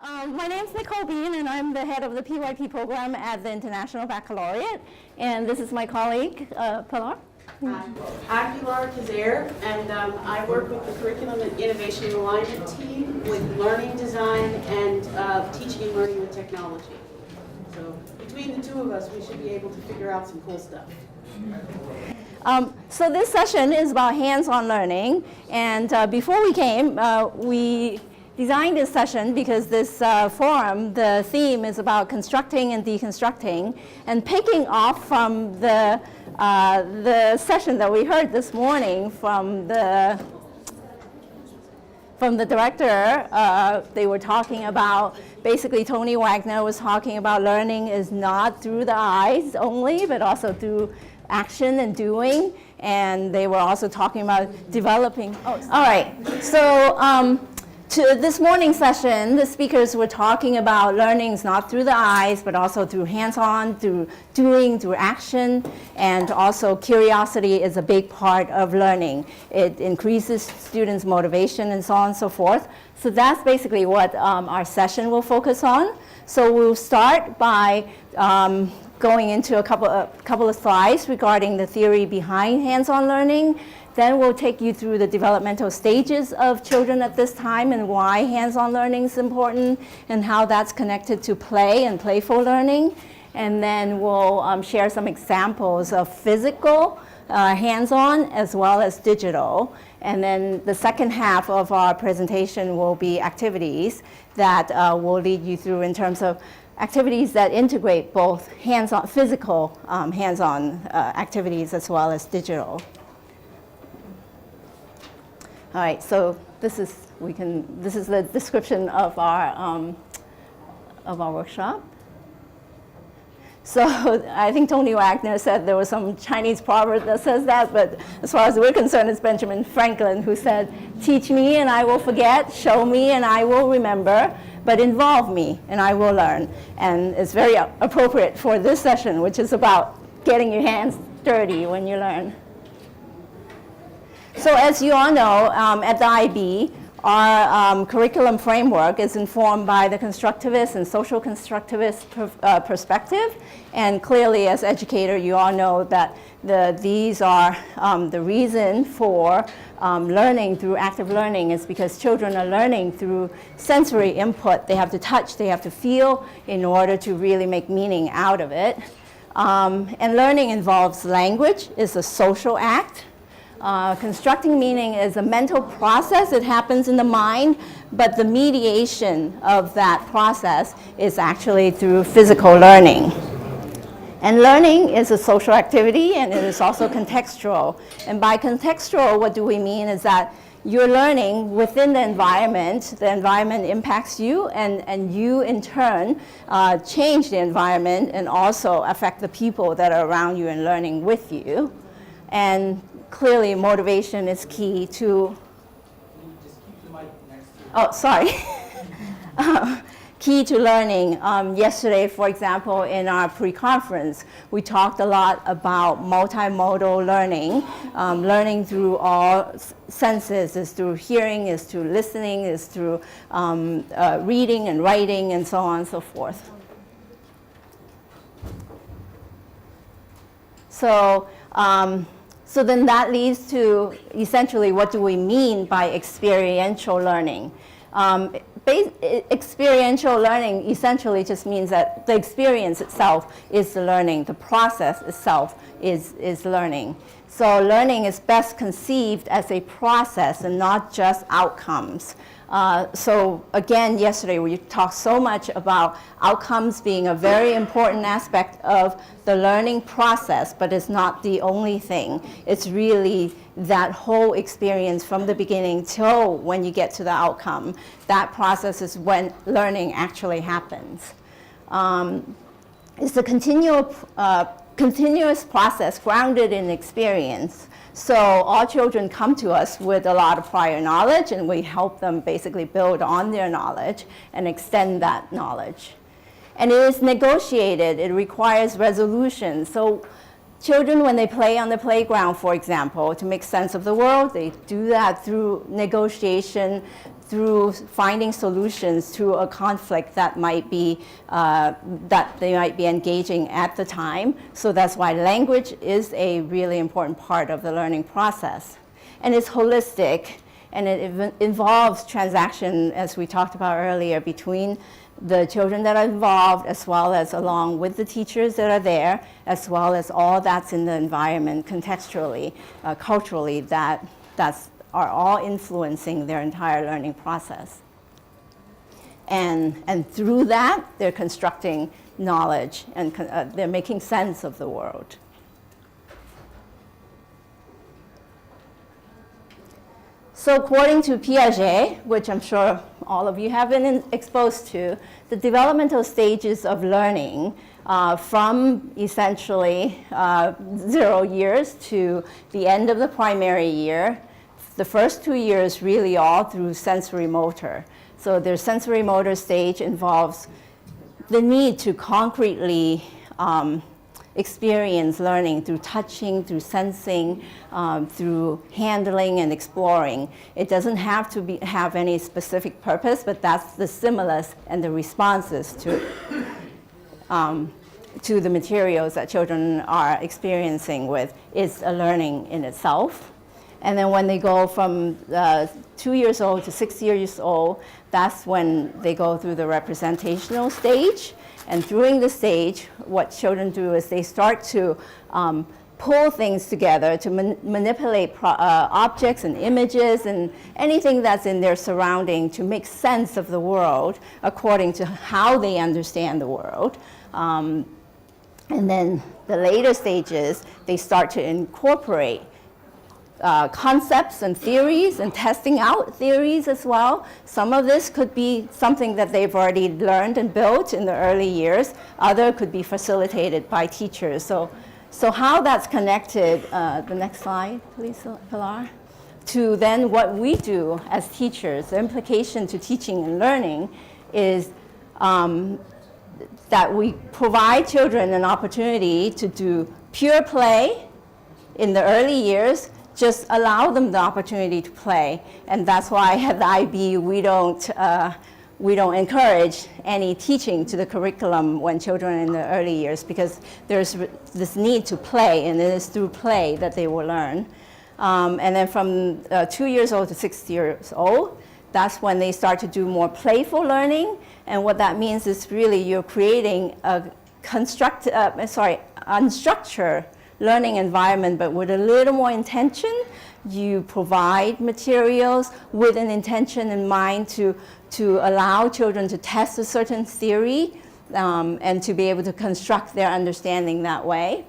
My name's Nicole Bean, and I'm the head of the PYP program at the International Baccalaureate. And this is my colleague, Pilar. I'm Pilar Kazair, and I work with the Curriculum and Innovation and Alignment team with learning design and teaching and learning with technology. So between the two of us, we should be able to figure out some cool stuff. So this session is about hands-on learning. And before we came, we designed this session because this forum, the theme is about constructing and deconstructing, and picking off from the session that we heard this morning from the director. They were talking about, basically Tony Wagner was talking about learning is not through the eyes only, but also through action and doing. And they were also talking about developing. Oh, all right. So to this morning's session, the speakers were talking about learning is not through the eyes, but also through hands-on, through doing, through action, and also curiosity is a big part of learning. It increases students' motivation and so on and so forth. So that's basically what our session will focus on. So we'll start by going into a couple of slides regarding the theory behind hands-on learning. Then we'll take you through the developmental stages of children at this time and why hands-on learning is important and how that's connected to play and playful learning. And then we'll share some examples of physical hands-on as well as digital. And then the second half of our presentation will be activities that will lead you through in terms of activities that integrate both hands-on, physical hands-on activities as well as digital. All right, so this is the description of our workshop. So I think Tony Wagner said there was some Chinese proverb that says that, but as far as we're concerned, it's Benjamin Franklin who said, "Teach me and I will forget, show me and I will remember, but involve me and I will learn." And it's very appropriate for this session, which is about getting your hands dirty when you learn. So as you all know, at the IB, our curriculum framework is informed by the constructivist and social constructivist perspective. And clearly, as educator, you all know that these are the reason for learning through active learning is because children are learning through sensory input. They have to touch, they have to feel in order to really make meaning out of it. And learning involves language, is a social act. Constructing meaning is a mental process. It happens in the mind, but the mediation of that process is actually through physical learning. And learning is a social activity, and it is also contextual. And by contextual, what do we mean is that you're learning within the environment impacts you, and you in turn change the environment and also affect the people that are around you and learning with you. And clearly, motivation is key to. Just keep the mic next to you. Oh, sorry. Key to learning. Yesterday, for example, in our pre-conference, we talked a lot about multimodal learning. Learning through all senses, is through hearing, is through listening, is through reading and writing, and so on and so forth. So then that leads to essentially what do we mean by experiential learning? Experiential learning essentially just means that the experience itself is the learning, the process itself is learning. So learning is best conceived as a process and not just outcomes. So again, yesterday we talked so much about outcomes being a very important aspect of the learning process, but it's not the only thing. It's really that whole experience from the beginning till when you get to the outcome. That process is when learning actually happens. It's a continuous process grounded in experience. So all children come to us with a lot of prior knowledge, and we help them basically build on their knowledge and extend that knowledge. And it is negotiated. It requires resolution. So Children, when they play on the playground, for example, to make sense of the world, they do that through negotiation, through finding solutions to a conflict that might be that they might be engaging at the time. So that's why language is a really important part of the learning process. And it's holistic, and it involves transaction, as we talked about earlier, between the children that are involved, as well as along with the teachers that are there, as well as all that's in the environment contextually, culturally, that's are all influencing their entire learning process. And through that, they're constructing knowledge, and they're making sense of the world. So according to Piaget, which I'm sure all of you have been exposed to, the developmental stages of learning from essentially 0 years to the end of the primary year, the first 2 years really all through sensory motor. So their sensory motor stage involves the need to concretely experience learning through touching, through sensing, through handling and exploring. It doesn't have to have any specific purpose, but that's the stimulus and the responses to the materials that children are experiencing with is a learning in itself. And then when they go from 2 years old to 6 years old, that's when they go through the representational stage. And during the stage, what children do is they start to pull things together to manipulate objects and images and anything that's in their surrounding to make sense of the world according to how they understand the world. And then the later stages, they start to incorporate concepts and theories and testing out theories as well. Some of this could be something that they've already learned and built in the early years. Other could be facilitated by teachers. So how that's connected, the next slide, please, Pilar, to then what we do as teachers, the implication to teaching and learning is that we provide children an opportunity to do pure play in the early years. Just allow them the opportunity to play, and that's why at the IB we don't encourage any teaching to the curriculum when children are in the early years, because there's this need to play, and it is through play that they will learn. And then from 2 years old to 6 years old, that's when they start to do more playful learning, and what that means is really you're creating a unstructured learning environment, but with a little more intention. You provide materials with an intention in mind to allow children to test a certain theory and to be able to construct their understanding that way.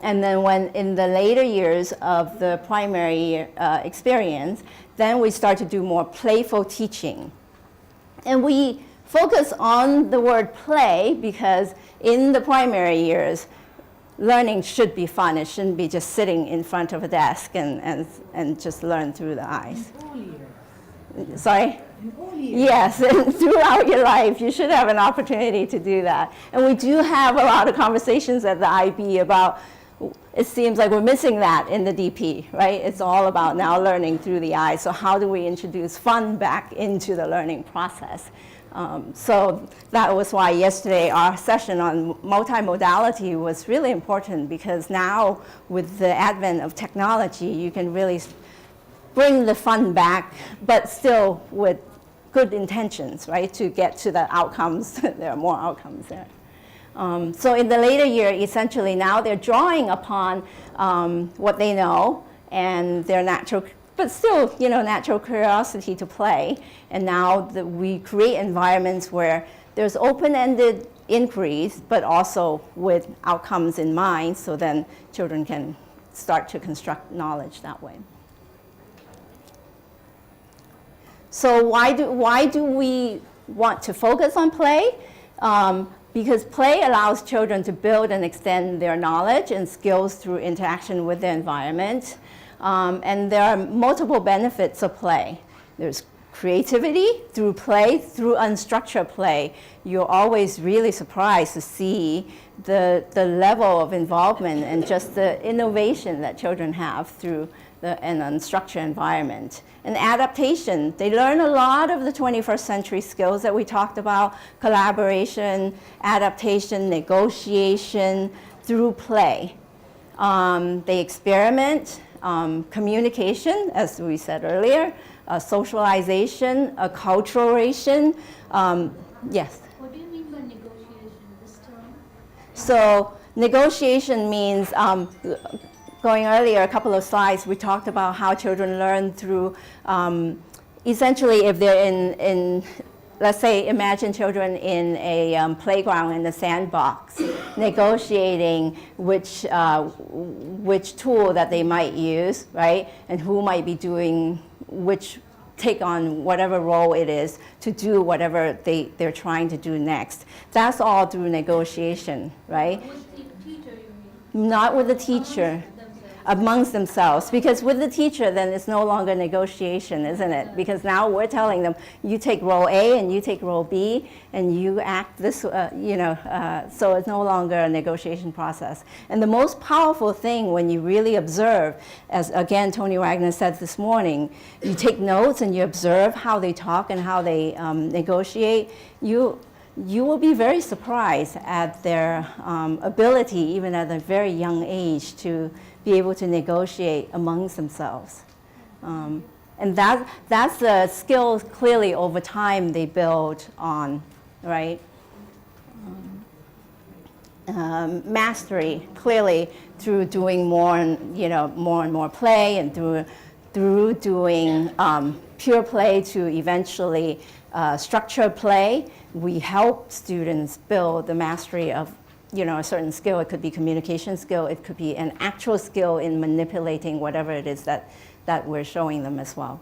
And then when in the later years of the primary experience, then we start to do more playful teaching. And we focus on the word play because in the primary years, learning should be fun. It shouldn't be just sitting in front of a desk and just learn through the eyes. Sorry? Yes, and throughout your life, you should have an opportunity to do that. And we do have a lot of conversations at the IB about, it seems like we're missing that in the DP, right? It's all about now learning through the eyes. So how do we introduce fun back into the learning process? So that was why yesterday our session on multimodality was really important, because now with the advent of technology, you can really bring the fun back, but still with good intentions, right, to get to the outcomes. There are more outcomes there. So in the later year, essentially now they're drawing upon what they know and their natural, but still, natural curiosity to play. And now we create environments where there's open-ended inquiries, but also with outcomes in mind, so then children can start to construct knowledge that way. So why do we want to focus on play? Because play allows children to build and extend their knowledge and skills through interaction with the environment. And there are multiple benefits of play. There's creativity through play, through unstructured play, you're always really surprised to see the level of involvement and just the innovation that children have through an unstructured environment. And adaptation, they learn a lot of the 21st century skills that we talked about: collaboration, adaptation, negotiation, through play. They experiment, communication, as we said earlier, socialization, acculturation. Yes? What do you mean by negotiation, this term? So negotiation means, going earlier, a couple of slides, we talked about how children learn through, essentially if they're in let's say, imagine children in a playground in the sandbox, negotiating which tool that they might use, right? And who might be doing take on whatever role it is to do whatever they're trying to do next. That's all through negotiation, right? With the teacher, you mean? Not with the teacher. Amongst themselves, because with the teacher then it's no longer negotiation, isn't it? Because now we're telling them, you take role A and you take role B and you act this, so it's no longer a negotiation process. And the most powerful thing when you really observe, as again Tony Wagner said this morning, you take notes and you observe how they talk and how they negotiate, you will be very surprised at their ability, even at a very young age, to be able to negotiate amongst themselves. And that's a skill clearly over time they build on, right? Mastery, clearly through doing more and more play, and through doing pure play to eventually structured play. We help students build the mastery of a certain skill. It could be communication skill, it could be an actual skill in manipulating whatever it is that we're showing them as well.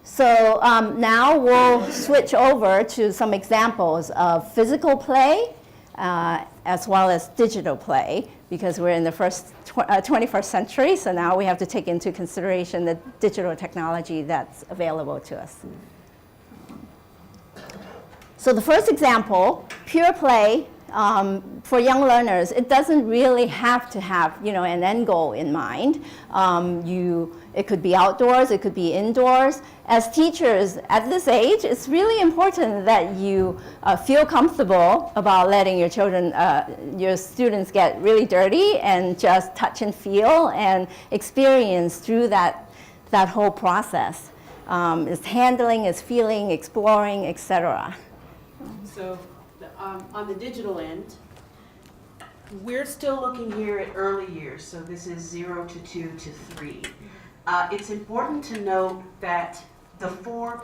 So now we'll switch over to some examples of physical play as well as digital play, because we're in the 21st century, so now we have to take into consideration the digital technology that's available to us. So the first example, pure play, for young learners, it doesn't really have to have an end goal in mind. It could be outdoors, it could be indoors. As teachers at this age, it's really important that you feel comfortable about letting your students get really dirty and just touch and feel and experience through that whole process. It's handling, it's feeling, exploring, etc. So on the digital end, we're still looking here at early years. So this is 0 to 2 to 3. It's important to note that the 4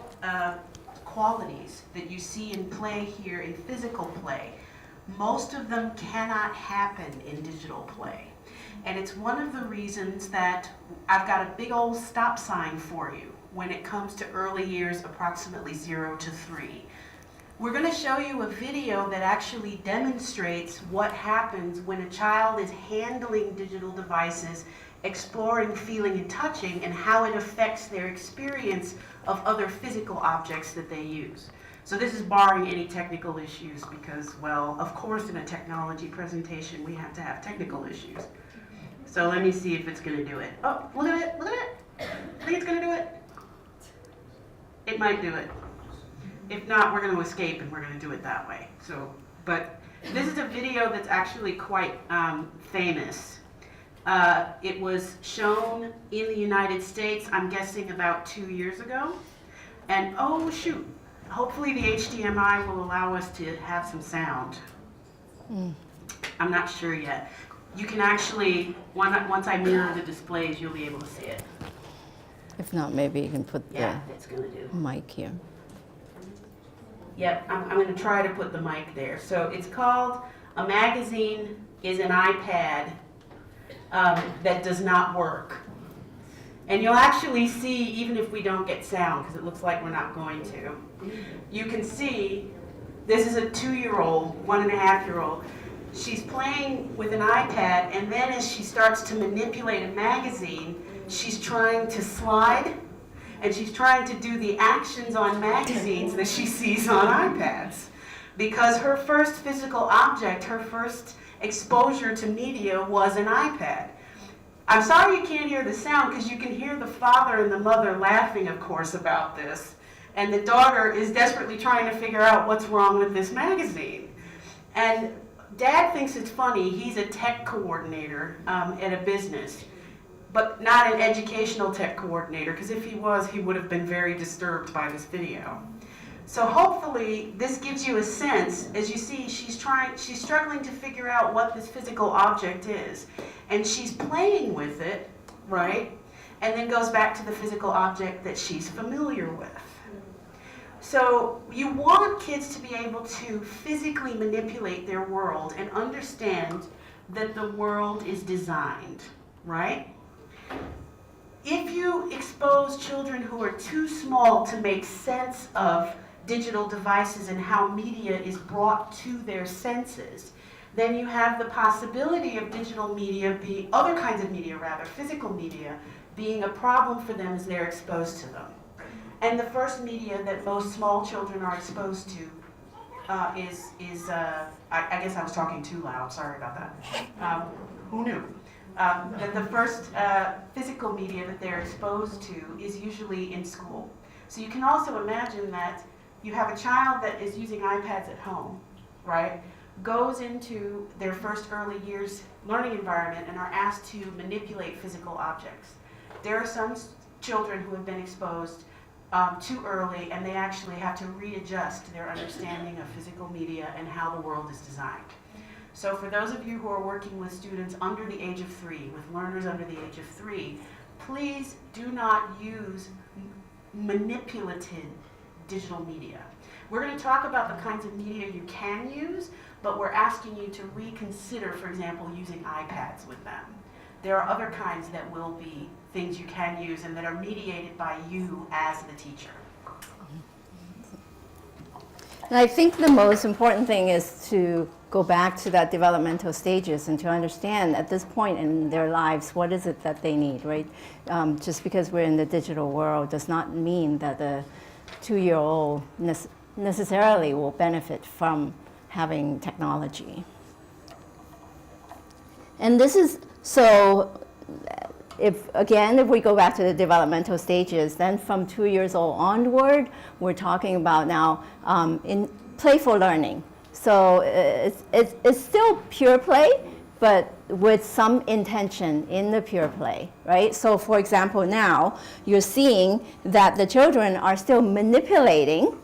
qualities that you see in play here in physical play, most of them cannot happen in digital play. And it's one of the reasons that I've got a big old stop sign for you when it comes to early years, approximately 0 to 3. We're going to show you a video that actually demonstrates what happens when a child is handling digital devices, exploring, feeling, and touching, and how it affects their experience of other physical objects that they use. So this is barring any technical issues because, well, of course in a technology presentation we have to have technical issues. So let me see if it's going to do it. Oh, look at it, look at it. I think it's going to do it. It might do it. If not, we're going to escape and we're going to do it that way. But this is a video that's actually quite famous. It was shown in the United States, I'm guessing about 2 years ago. And oh shoot, hopefully the HDMI will allow us to have some sound. I'm not sure yet. You can actually, once I mirror the displays, you'll be able to see it. If not, maybe you can put It's going to do. the mic here. Yep, I'm going to try to put the mic there. So it's called A Magazine is an iPad that does not work. And you'll actually see, even if we don't get sound, because it looks like we're not going to, you can see this is a 2-year-old, 1.5-year-old. She's playing with an iPad, and then as she starts to manipulate a magazine, she's trying to slide, and she's trying to do the actions on magazines that she sees on iPads. Because her first physical object, her first exposure to media was an iPad. I'm sorry you can't hear the sound, because you can hear the father and the mother laughing, of course, about this. And the daughter is desperately trying to figure out what's wrong with this magazine. And Dad thinks it's funny. He's a tech coordinator at a business, but not an educational tech coordinator, because if he was, he would have been very disturbed by this video. So hopefully this gives you a sense. As you see, she's struggling to figure out what this physical object is. And she's playing with it, right? And then goes back to the physical object that she's familiar with. So you want kids to be able to physically manipulate their world and understand that the world is designed, right? If you expose children who are too small to make sense of digital devices and how media is brought to their senses, then you have the possibility of digital media other kinds of media rather, physical media, being a problem for them as they're exposed to them. And the first media that most small children are exposed to I guess I was talking too loud, sorry about that. Who knew? The first physical media that they're exposed to is usually in school. So you can also imagine that you have a child that is using iPads at home, right? Goes into their first early years learning environment and are asked to manipulate physical objects. There are some children who have been exposed too early, and they actually have to readjust their understanding of physical media and how the world is designed. So for those of you who are working with students under the age of 3, with learners under the age of 3, please do not use manipulative digital media. We're going to talk about the kinds of media you can use, but we're asking you to reconsider, for example, using iPads with them. There are other kinds that will be things you can use and that are mediated by you as the teacher. And I think the most important thing is to go back to that developmental stages and to understand at this point in their lives, what is it that they need, right? Just because we're in the digital world does not mean that the 2-year-old necessarily will benefit from having technology. And this is, so if we go back to the developmental stages, then from 2 years old onward, we're talking about now in playful learning. So it's still pure play, but with some intention in the pure play, right? So for example, now you're seeing that the children are still manipulating,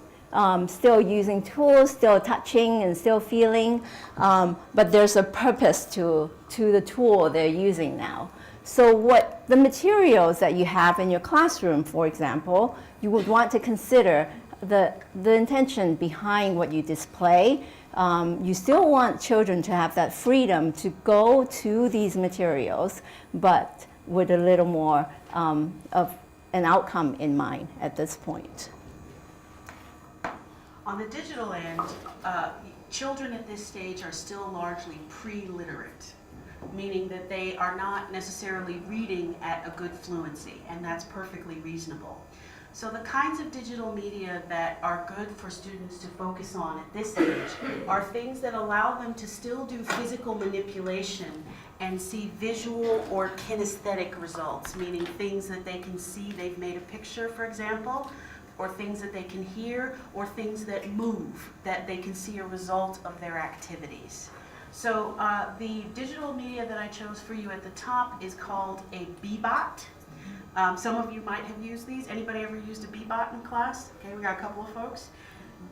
still using tools, still touching and still feeling, but there's a purpose to the tool they're using now. So what the materials that you have in your classroom, for example, you would want to consider the intention behind what you display. You still want children to have that freedom to go to these materials, but with a little more of an outcome in mind at this point. On the digital end, children at this stage are still largely pre-literate, meaning that they are not necessarily reading at a good fluency, and that's perfectly reasonable. So the kinds of digital media that are good for students to focus on at this age are things that allow them to still do physical manipulation and see visual or kinesthetic results, meaning things that they can see, they've made a picture, for example, or things that they can hear, or things that move, that they can see a result of their activities. So the digital media that I chose for you at the top is called a Bebot. Some of you might have used these. Anybody ever used a Bebot in class? Okay, we got a couple of folks.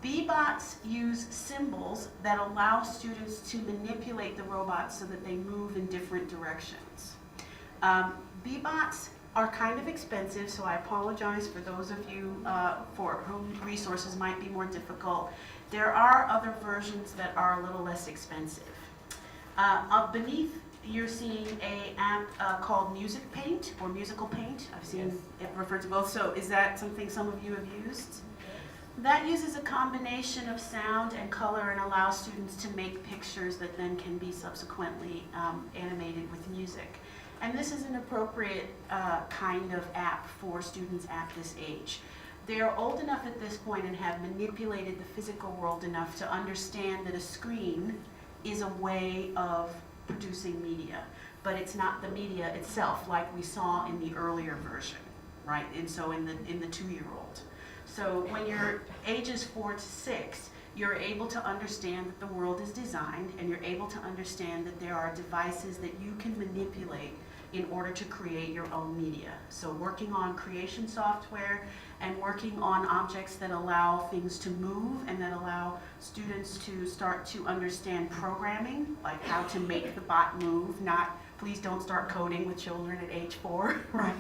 Bebots use symbols that allow students to manipulate the robots so that they move in different directions. Bebots are kind of expensive, so I apologize for those of you for whom resources might be more difficult. There are other versions that are a little less expensive. Beneath, you're seeing an app called Music Paint or Musical Paint. I've seen it referred to both. So is that something some of you have used? That uses a combination of sound and color and allows students to make pictures that then can be subsequently animated with music. And this is an appropriate kind of app for students at this age. They're old enough at this point and have manipulated the physical world enough to understand that a screen is a way of producing media, but it's not the media itself like we saw in the earlier version, right? And so in the 2-year-old. So when you're ages 4 to 6, you're able to understand that the world is designed, and you're able to understand that there are devices that you can manipulate in order to create your own media. So working on creation software and working on objects that allow things to move and that allow students to start to understand programming, like how to make the bot move, not, please don't start coding with children at age 4, right?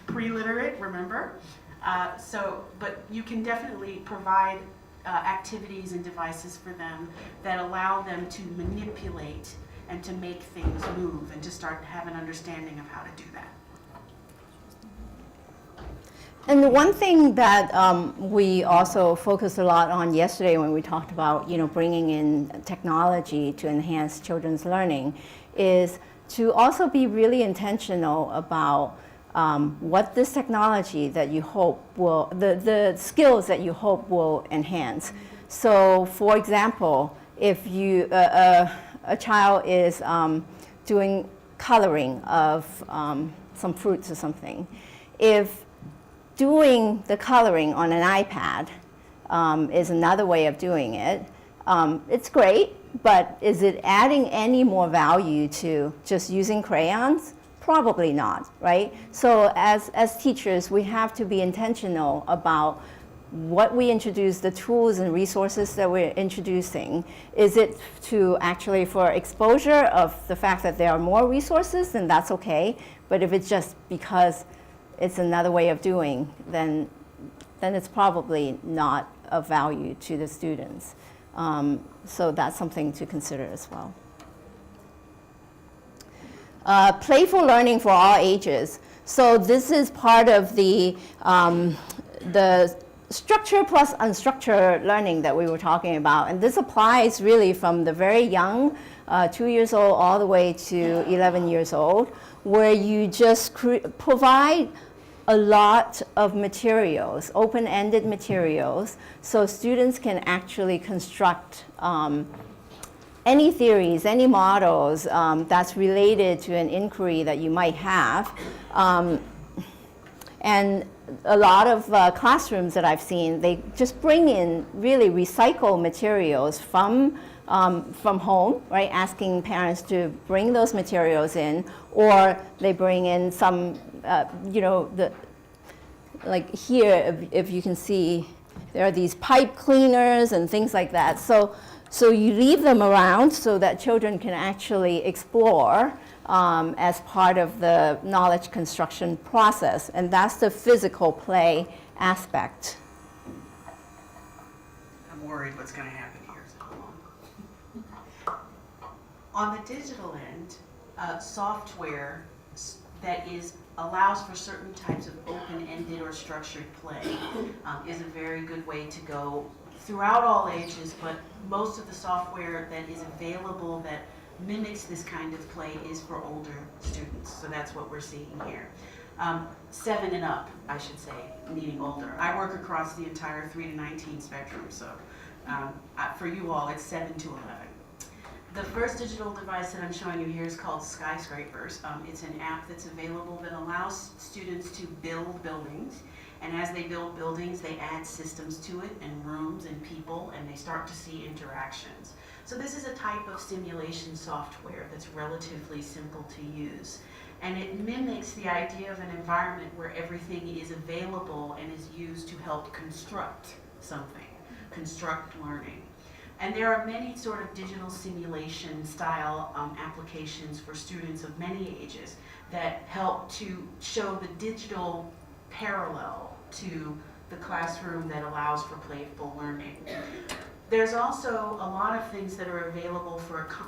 Pre-literate, remember? But you can definitely provide activities and devices for them that allow them to manipulate and to make things move and to start to have an understanding of how to do that. And the one thing that we also focused a lot on yesterday when we talked about, bringing in technology to enhance children's learning is to also be really intentional about what this technology that you hope will, the skills that you hope will enhance. So, for example, if you a child is doing coloring of some fruits or something, if doing the coloring on an iPad is another way of doing it, it's great, but is it adding any more value to just using crayons? Probably not, right? So as teachers, we have to be intentional about what we introduce, the tools and resources that we're introducing. Is it to actually for exposure of the fact that there are more resources, then that's okay. But if it's just because it's another way of doing, then it's probably not of value to the students. So that's something to consider as well. Playful learning for all ages. So this is part of the structure plus unstructured learning that we were talking about. And this applies really from the very young, 2 years old, all the way to 11 years old, where you just provide a lot of materials, open-ended materials, so students can actually construct any theories, any models that's related to an inquiry that you might have. And a lot of classrooms that I've seen, they just bring in really recycled materials from home, right? Asking parents to bring those materials in, or they bring in some, like here, if you can see, there are these pipe cleaners and things like that. So you leave them around so that children can actually explore as part of the knowledge construction process, and that's the physical play aspect. I'm worried what's going to happen here. So on the digital end, software that allows for certain types of open-ended or structured play is a very good way to go throughout all ages, but most of the software that is available that mimics this kind of play is for older students. So that's what we're seeing here. 7 and up, I should say, meaning older. I work across the entire 3 to 19 spectrum, so for you all, it's 7 to 11. The first digital device that I'm showing you here is called Skyscrapers. It's an app that's available that allows students to build buildings. And as they build buildings, they add systems to it, and rooms and people, and they start to see interactions. So this is a type of simulation software that's relatively simple to use. And it mimics the idea of an environment where everything is available and is used to help construct something, construct learning. And there are many sort of digital simulation style applications for students of many ages that help to show the digital parallel to the classroom that allows for playful learning. There's also a lot of things that are available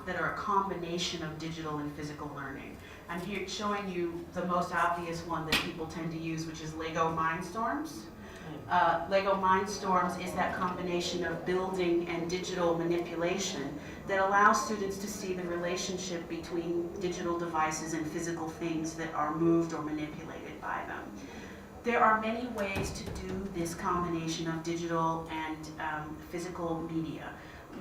that are a combination of digital and physical learning. I'm here showing you the most obvious one that people tend to use, which is Lego Mindstorms. Lego Mindstorms is that combination of building and digital manipulation that allows students to see the relationship between digital devices and physical things that are moved or manipulated by them. There are many ways to do this combination of digital and physical media.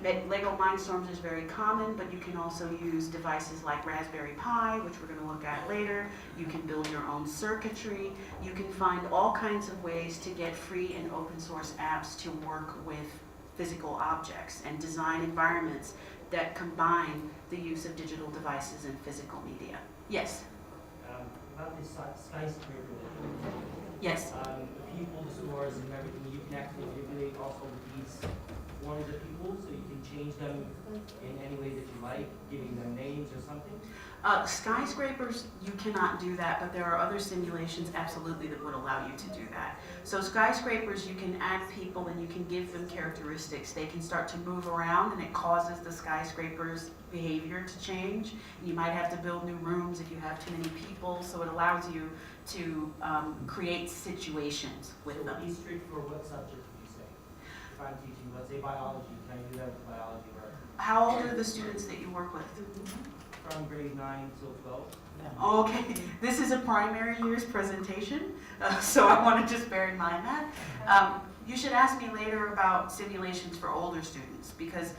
Lego Mindstorms is very common, but you can also use devices like Raspberry Pi, which we're going to look at later. You can build your own circuitry. You can find all kinds of ways to get free and open source apps to work with physical objects and design environments that combine the use of digital devices and physical media. Yes? About this skyscraper that you were talking about. Yes? The people, the stores, and everything, you can actually manipulate also these forms of people, so you can change them in any way that you like, giving them names or something? Skyscrapers, you cannot do that, but there are other simulations absolutely that would allow you to do that. So skyscrapers, you can add people and you can give them characteristics. They can start to move around and it causes the skyscraper's behavior to change. You might have to build new rooms if you have too many people, so it allows you to create situations with them. Be strict for what subject would you say? If I'm teaching, let's say biology, can I do that with biology? Or How old are the students that you work with? from grade 9 till 12? Okay, this is a primary year's presentation, so I want to just bear in mind that. You should ask me later about simulations for older students because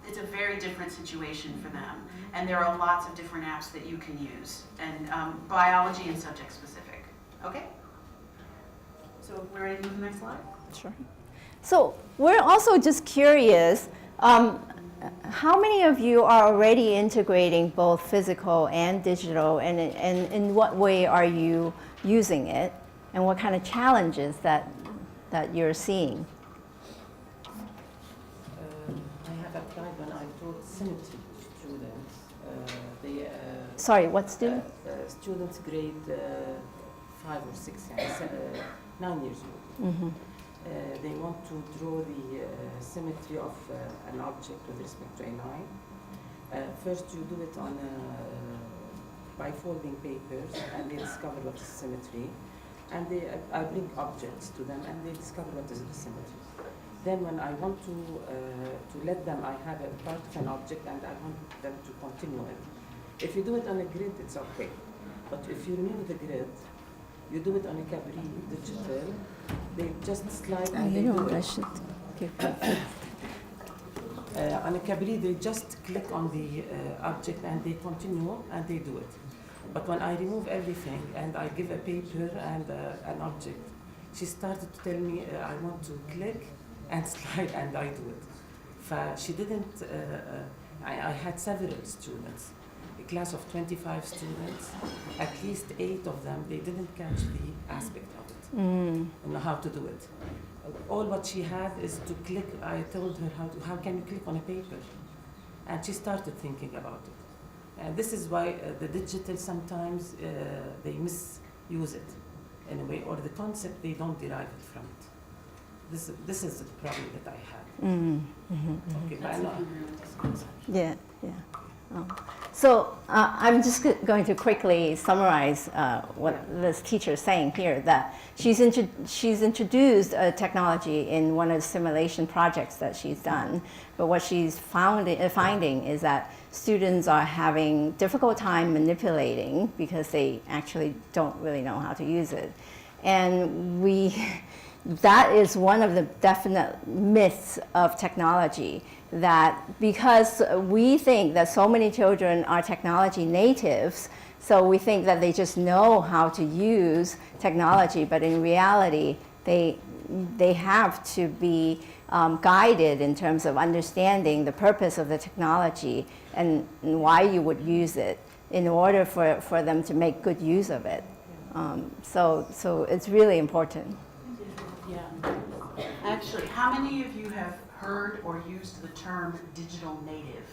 it's a very different situation for them. And there are lots of different apps that you can use, and biology and subject specific. Okay? So we're ready to move to the next slide? Sure. So we're also just curious, how many of you are already integrating both physical and digital, and in what way are you using it, and what kind of challenges that you're seeing? I have applied when I taught symmetry students. Sorry, what student? Students grade 5 or 6, 9 years old. Mm-hmm. They want to draw the symmetry of an object with respect to a line. First you do it on by folding papers, and they discover what is symmetry. And I bring objects to them and they discover what is the symmetry. Then when I want to let them, I have a part of an object and I want them to continue it. If you do it on a grid, it's okay. But if you remove the grid, you do it on a Cabri digital, they just slide and they do it. On a Cabri, they just click on the object and they continue and they do it. But when I remove everything and I give a paper and an object, she started to tell me, I want to click and slide and I do it. She didn't, I had several students, a class of 25 students, at least 8 of them, they didn't catch the aspect of it, and how to do it. All what she had is to click. I told her how can you click on a paper? And she started thinking about it. And this is why the digital sometimes they misuse it in a way, or the concept they don't derive it from it. This is the problem that I had. Okay, but I know. Yeah, yeah. So I'm just going to quickly summarize what this teacher is saying here, that she's introduced a technology in one of the simulation projects that she's done, but what she's finding is that students are having difficult time manipulating because they actually don't really know how to use it. And that is one of the definite myths of technology, that because we think that so many children are technology natives, so we think that they just know how to use technology, but in reality, they have to be guided in terms of understanding the purpose of the technology and why you would use it in order for them to make good use of it. So it's really important. Yeah. Actually, how many of you have heard or used the term digital native?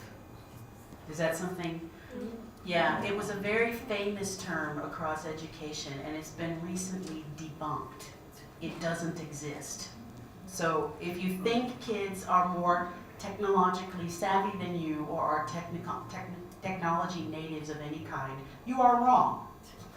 Is that something? Yeah, it was a very famous term across education, and it's been recently debunked. It doesn't exist. So if you think kids are more technologically savvy than you or are technology natives of any kind, you are wrong.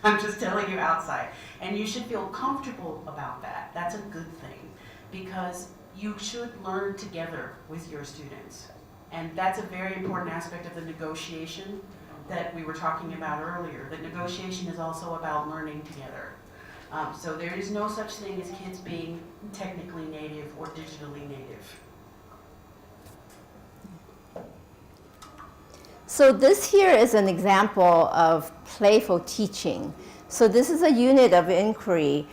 I'm just telling you outside. And you should feel comfortable about that. That's a good thing, because you should learn together with your students. And that's a very important aspect of the negotiation that we were talking about earlier. That negotiation is also about learning together. So there is no such thing as kids being technically native or digitally native. So this here is an example of playful teaching. So this is a unit of inquiry,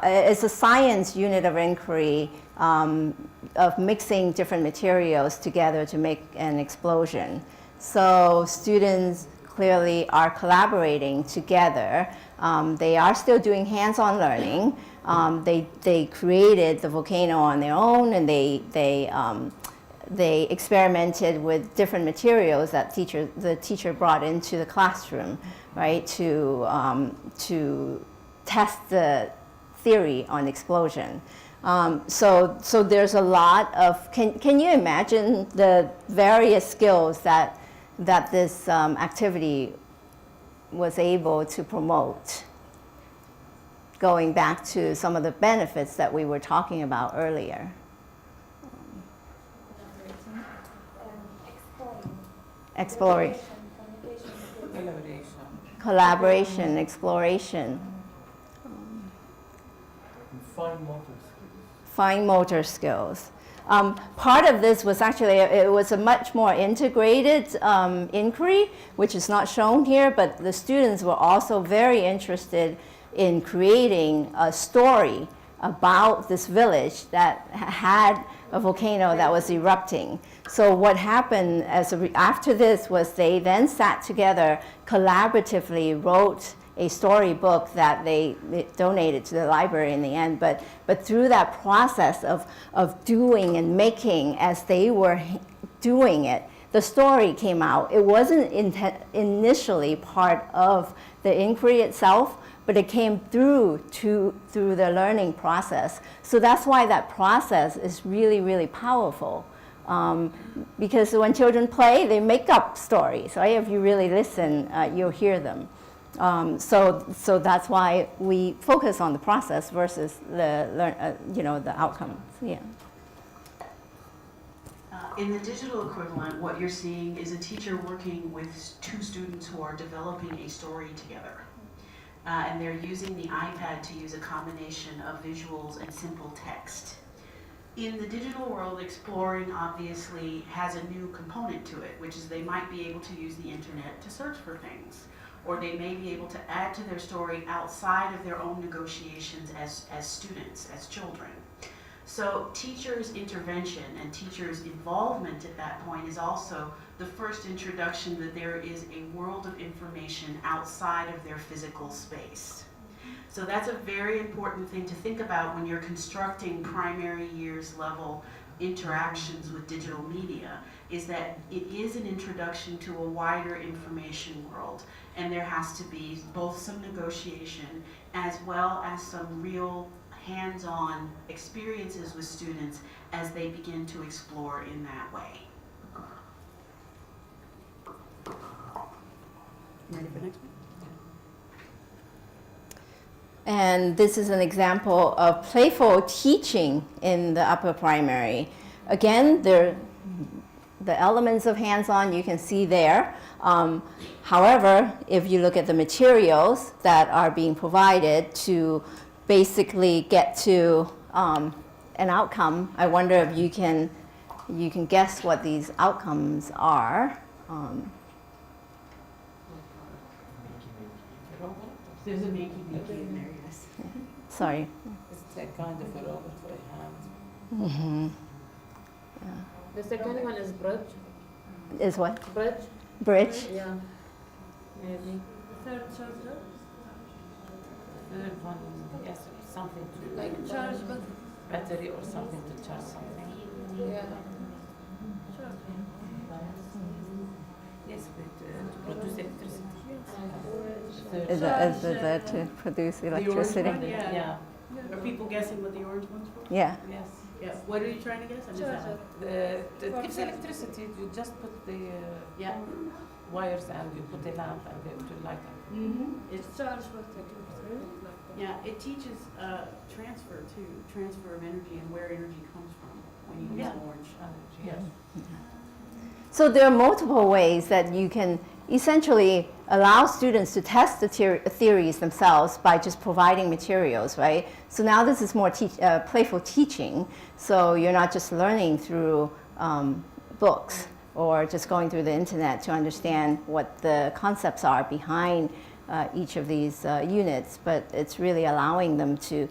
it's a science unit of inquiry of mixing different materials together to make an explosion. So students clearly are collaborating together. They are still doing hands-on learning. They created the volcano on their own, and they experimented with different materials that the teacher brought into the classroom, right, to test the theory on explosion. So there's a lot of, can you imagine the various skills that this activity was able to promote, going back to some of the benefits that we were talking about earlier? Exploration. Collaboration, exploration. Fine motor skills. Part of this was actually, it was a much more integrated inquiry, which is not shown here, but the students were also very interested in creating a story about this village that had a volcano that was erupting. So what happened after this was they then sat together, collaboratively wrote a storybook that they donated to the library in the end. But through that process of doing and making, as they were doing it, the story came out. It wasn't initially part of the inquiry itself, but it came through the learning process. So that's why that process is really, really powerful. Because when children play, they make up stories, right? If you really listen, you'll hear them. So that's why we focus on the process versus the outcomes. Yeah. In the digital equivalent, what you're seeing is a teacher working with two students who are developing a story together. And they're using the iPad to use a combination of visuals and simple text. In the digital world, exploring obviously has a new component to it, which is they might be able to use the internet to search for things, or they may be able to add to their story outside of their own negotiations as students, as children. So teachers' intervention and teachers' involvement at that point is also the first introduction that there is a world of information outside of their physical space. So that's a very important thing to think about when you're constructing primary years level interactions with digital media, is that it is an introduction to a wider information world, and there has to be both some negotiation as well as some real hands-on experiences with students as they begin to explore in that way. Ready for the next one? And this is an example of playful teaching in the upper primary. Again, the elements of hands-on you can see there. However, if you look at the materials that are being provided to basically get to an outcome, I wonder if you can guess what these outcomes are. There's a makey in there, yes. Sorry. It's a kind of a robot for a hand. Mm-hmm. The second one is bridge. Is what? Bridge? Bridge? Yeah. Maybe. Third charger, Third one, yes, something to like charge but battery or something to charge something. Yeah. Yes, to produce electricity. Is that to produce electricity? one? Yeah. Are people guessing what the orange one's for? Yeah. Yes. Yeah. What are you trying to guess? I missed that charger. one. It gives electricity. You just put the Yeah. wires and you put a lamp and it will light up. It's, yeah, it teaches transfer too, transfer of energy and where energy comes from when you use orange. Yes. So there are multiple ways that you can essentially allow students to test the theories themselves by just providing materials, right? So now this is more playful teaching, so you're not just learning through books or just going through the internet to understand what the concepts are behind each of these units, but it's really allowing them to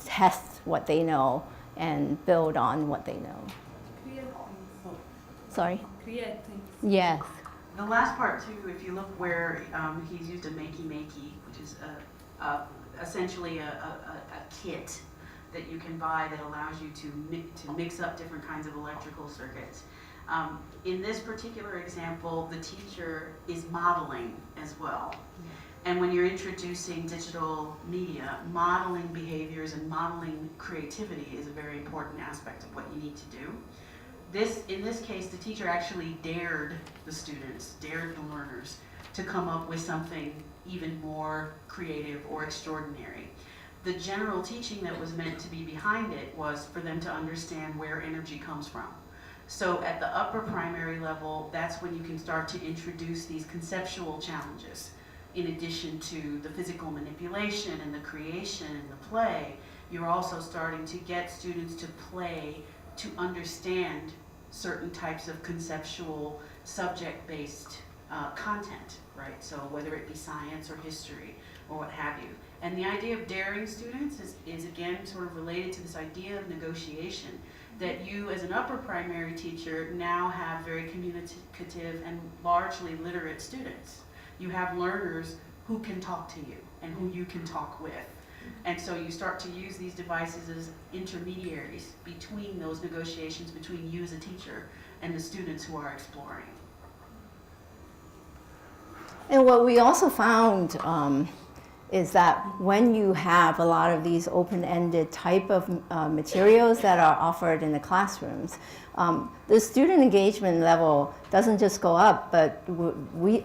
test what they know and build on what they know. Sorry? Create things. Yes. The last part too, if you look where he's used a makey, which is essentially a kit that you can buy that allows you to mix up different kinds of electrical circuits. In this particular example, the teacher is modeling as well. And when you're introducing digital media, modeling behaviors and modeling creativity is a very important aspect of what you need to do. In this case, the teacher actually dared the students, dared the learners to come up with something even more creative or extraordinary. The general teaching that was meant to be behind it was for them to understand where energy comes from. So at the upper primary level, that's when you can start to introduce these conceptual challenges. In addition to the physical manipulation and the creation and the play, you're also starting to get students to play to understand certain types of conceptual subject-based content, right? So whether it be science or history or what have you. And the idea of daring students is again sort of related to this idea of negotiation, that you as an upper primary teacher now have very communicative and largely literate students. You have learners who can talk to you and who you can talk with. And so you start to use these devices as intermediaries between those negotiations between you as a teacher and the students who are exploring. And what we also found is that when you have a lot of these open-ended type of materials that are offered in the classrooms, the student engagement level doesn't just go up, but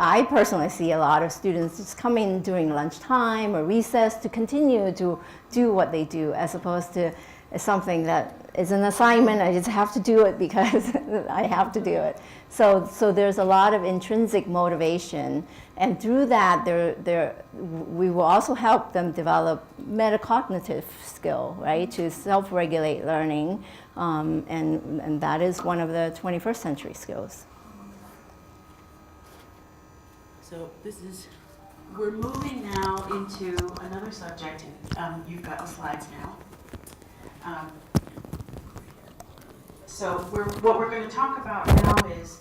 I personally see a lot of students just come in during lunchtime or recess to continue to do what they do, as opposed to something that is an assignment, I just have to do it because I have to do it. So there's a lot of intrinsic motivation, and through that, we will also help them develop metacognitive skill, right, to self-regulate learning, and that is one of the 21st century skills. So we're moving now into another subject. You've got the slides now. So what we're going to talk about now is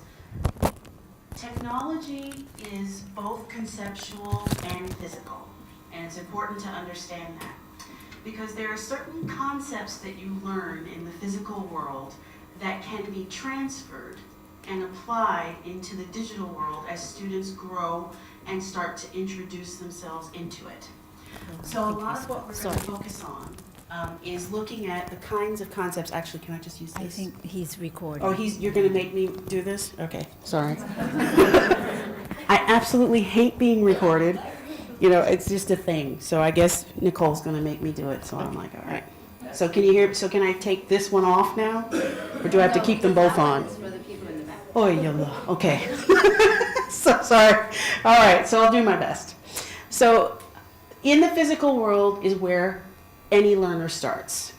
technology is both conceptual and physical, and it's important to understand that because there are certain concepts that you learn in the physical world that can be transferred and applied into the digital world as students grow and start to introduce themselves into it. So a lot of what we're going to focus on is looking at the kinds of concepts. Actually, can I just use this? I think he's recording. Oh, you're going to make me do this? Okay, sorry. I absolutely hate being recorded. You know, it's just a thing. So I guess Nicole's going to make me do it. So I'm like, all right. So can you hear? So can I take this one off now? Or do I have to keep them both on? For the people in the back. Oh, yalla. Okay. So sorry. All right, so I'll do my best. So in the physical world is where any learner starts.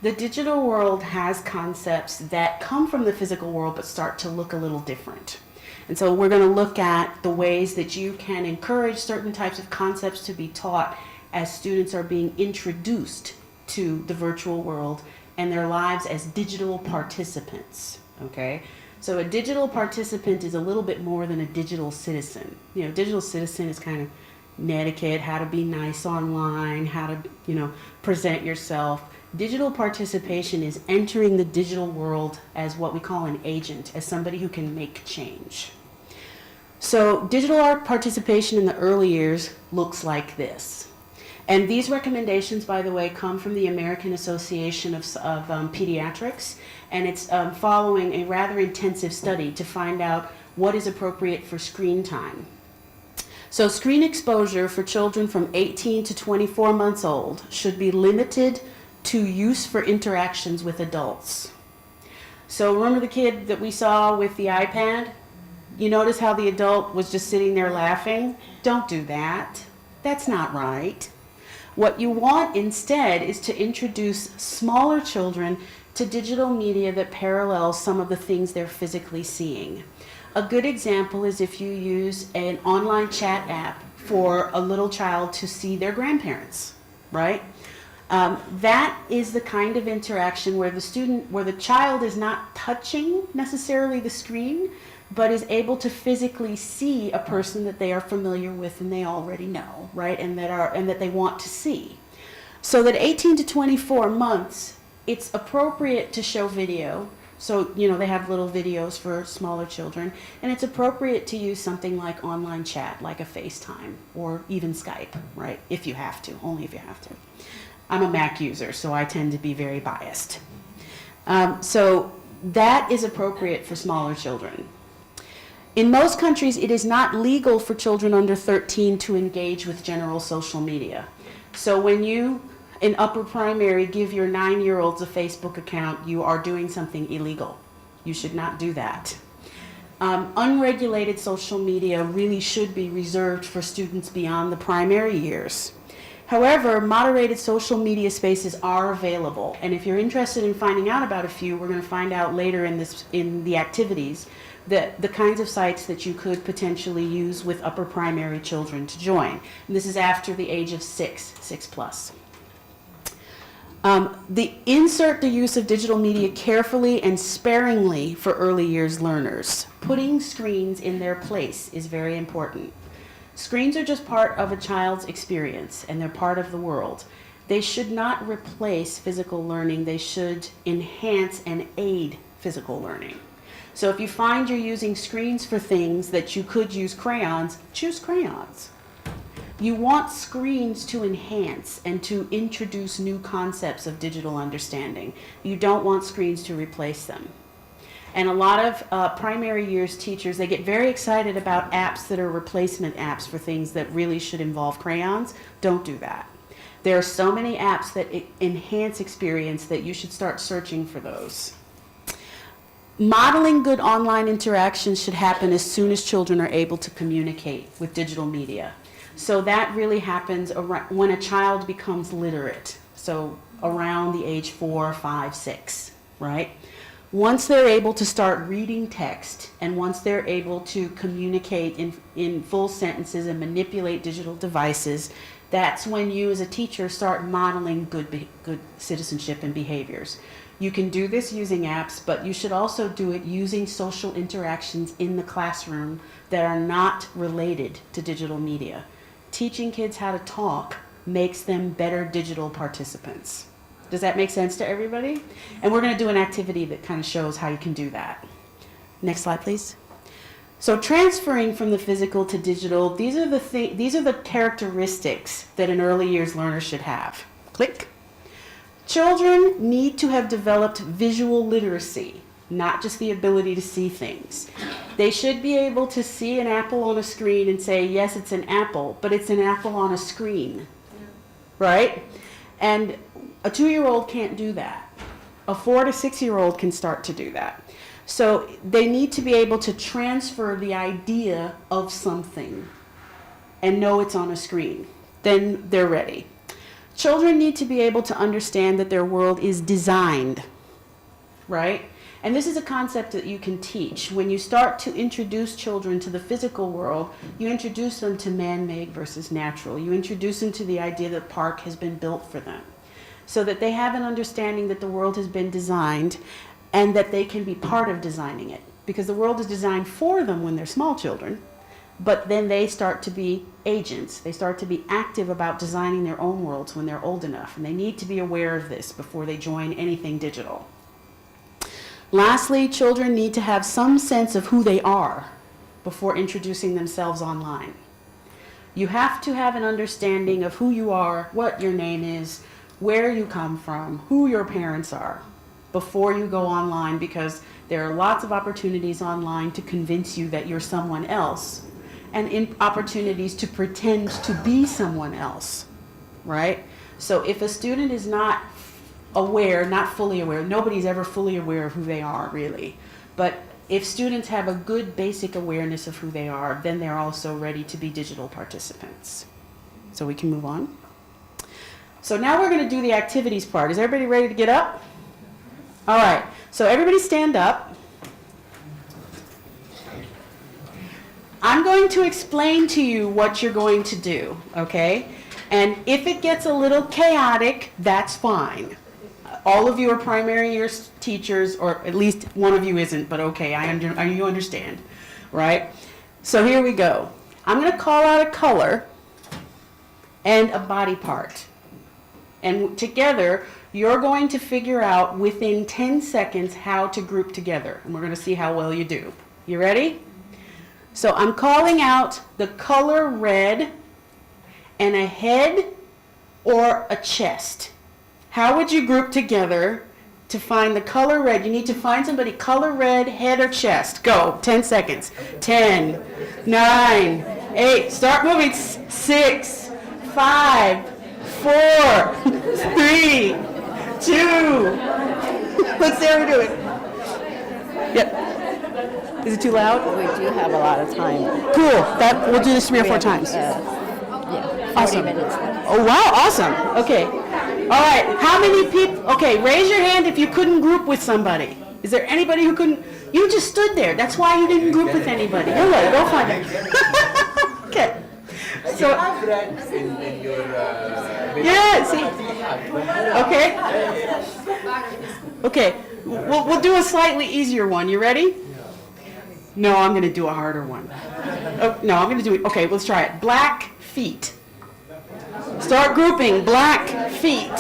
The digital world has concepts that come from the physical world but start to look a little different. And so we're going to look at the ways that you can encourage certain types of concepts to be taught as students are being introduced to the virtual world and their lives as digital participants. Okay? So a digital participant is a little bit more than a digital citizen. You know, digital citizen is kind of netiquette, how to be nice online, how to, present yourself. Digital participation is entering the digital world as what we call an agent, as somebody who can make change. So digital art participation in the early years looks like this. And these recommendations, by the way, come from the American Association of Pediatrics, and it's following a rather intensive study to find out what is appropriate for screen time. So screen exposure for children from 18 to 24 months old should be limited to use for interactions with adults. So remember the kid that we saw with the iPad? You notice how the adult was just sitting there laughing? Don't do that. That's not right. What you want instead is to introduce smaller children to digital media that parallels some of the things they're physically seeing. A good example is if you use an online chat app for a little child to see their grandparents, right? That is the kind of interaction where the child is not touching necessarily the screen, but is able to physically see a person that they are familiar with and they already know, right? And that they want to see. So that 18 to 24 months, it's appropriate to show video. So, they have little videos for smaller children, and it's appropriate to use something like online chat, like a FaceTime or even Skype, right? If you have to, only if you have to. I'm a Mac user, so I tend to be very biased. So that is appropriate for smaller children. In most countries, it is not legal for children under 13 to engage with general social media. So when you, in upper primary, give your 9-year-olds a Facebook account, you are doing something illegal. You should not do that. Unregulated social media really should be reserved for students beyond the primary years. However, moderated social media spaces are available, and if you're interested in finding out about a few, we're going to find out later in the activities the kinds of sites that you could potentially use with upper primary children to join. And this is after the age of 6 plus. Insert the use of digital media carefully and sparingly for early years learners. Putting screens in their place is very important. Screens are just part of a child's experience, and they're part of the world. They should not replace physical learning. They should enhance and aid physical learning. So if you find you're using screens for things that you could use crayons, choose crayons. You want screens to enhance and to introduce new concepts of digital understanding. You don't want screens to replace them. And a lot of primary years teachers, they get very excited about apps that are replacement apps for things that really should involve crayons. Don't do that. There are so many apps that enhance experience that you should start searching for those. Modeling good online interactions should happen as soon as children are able to communicate with digital media. So that really happens when a child becomes literate, so around the age 4, 5, 6, right? Once they're able to start reading text, and once they're able to communicate in full sentences and manipulate digital devices, that's when you as a teacher start modeling good citizenship and behaviors. You can do this using apps, but you should also do it using social interactions in the classroom that are not related to digital media. Teaching kids how to talk makes them better digital participants. Does that make sense to everybody? And we're going to do an activity that kind of shows how you can do that. Next slide, please. So transferring from the physical to digital, these are the characteristics that an early years learner should have. Click. Children need to have developed visual literacy, not just the ability to see things. They should be able to see an apple on a screen and say, yes, it's an apple, but it's an apple on a screen, right? And a 2-year-old can't do that. A 4 to 6-year-old can start to do that. So they need to be able to transfer the idea of something and know it's on a screen. Then they're ready. Children need to be able to understand that their world is designed, right? And this is a concept that you can teach. When you start to introduce children to the physical world, you introduce them to man-made versus natural. You introduce them to the idea that park has been built for them, so that they have an understanding that the world has been designed and that they can be part of designing it. Because the world is designed for them when they're small children, but then they start to be agents. They start to be active about designing their own worlds when they're old enough, and they need to be aware of this before they join anything digital. Lastly, children need to have some sense of who they are before introducing themselves online. You have to have an understanding of who you are, what your name is, where you come from, who your parents are, before you go online, because there are lots of opportunities online to convince you that you're someone else, and opportunities to pretend to be someone else, right? So if a student is not aware, not fully aware, nobody's ever fully aware of who they are, really. But if students have a good basic awareness of who they are, then they're also ready to be digital participants. So we can move on. So now we're going to do the activities part. Is everybody ready to get up? All right. So everybody stand up. I'm going to explain to you what you're going to do, okay? And if it gets a little chaotic, that's fine. All of you are primary year teachers, or at least one of you isn't, but okay, you understand, right? So here we go. I'm going to call out a color and a body part. And together, you're going to figure out within 10 seconds how to group together. And we're going to see how well you do. You ready? So I'm calling out the color red and a head or a chest. How would you group together to find the color red? You need to find somebody color red, head or chest. Go, 10 seconds. 10, 9, 8, start moving. 6, 5, 4, 3, 2. What's Sarah doing? Yep. Is it too loud? We do have a lot of time. Cool. We'll do this 3 or 4 times. Yeah, 40 Awesome. minutes left. Oh, wow, awesome. Okay. All right, how many people, okay, raise your hand if you couldn't group with somebody. Is there anybody who couldn't, you just stood there. That's why you didn't group with anybody. You're right, go find them. Okay. So, in your yeah, see. Okay. Okay, we'll do a slightly easier one. You ready? No, I'm going to do a harder one. Oh, no, I'm going to do it. Okay, let's try it. Black feet. Start grouping. Black feet.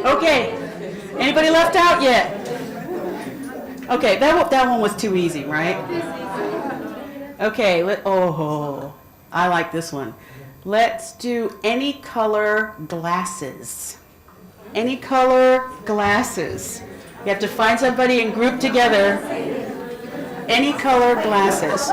Okay. Anybody left out yet? Okay, that one was too easy, right? Okay, oh, I like this one. Let's do any color glasses. Any color glasses. You have to find somebody and group together. Any color glasses.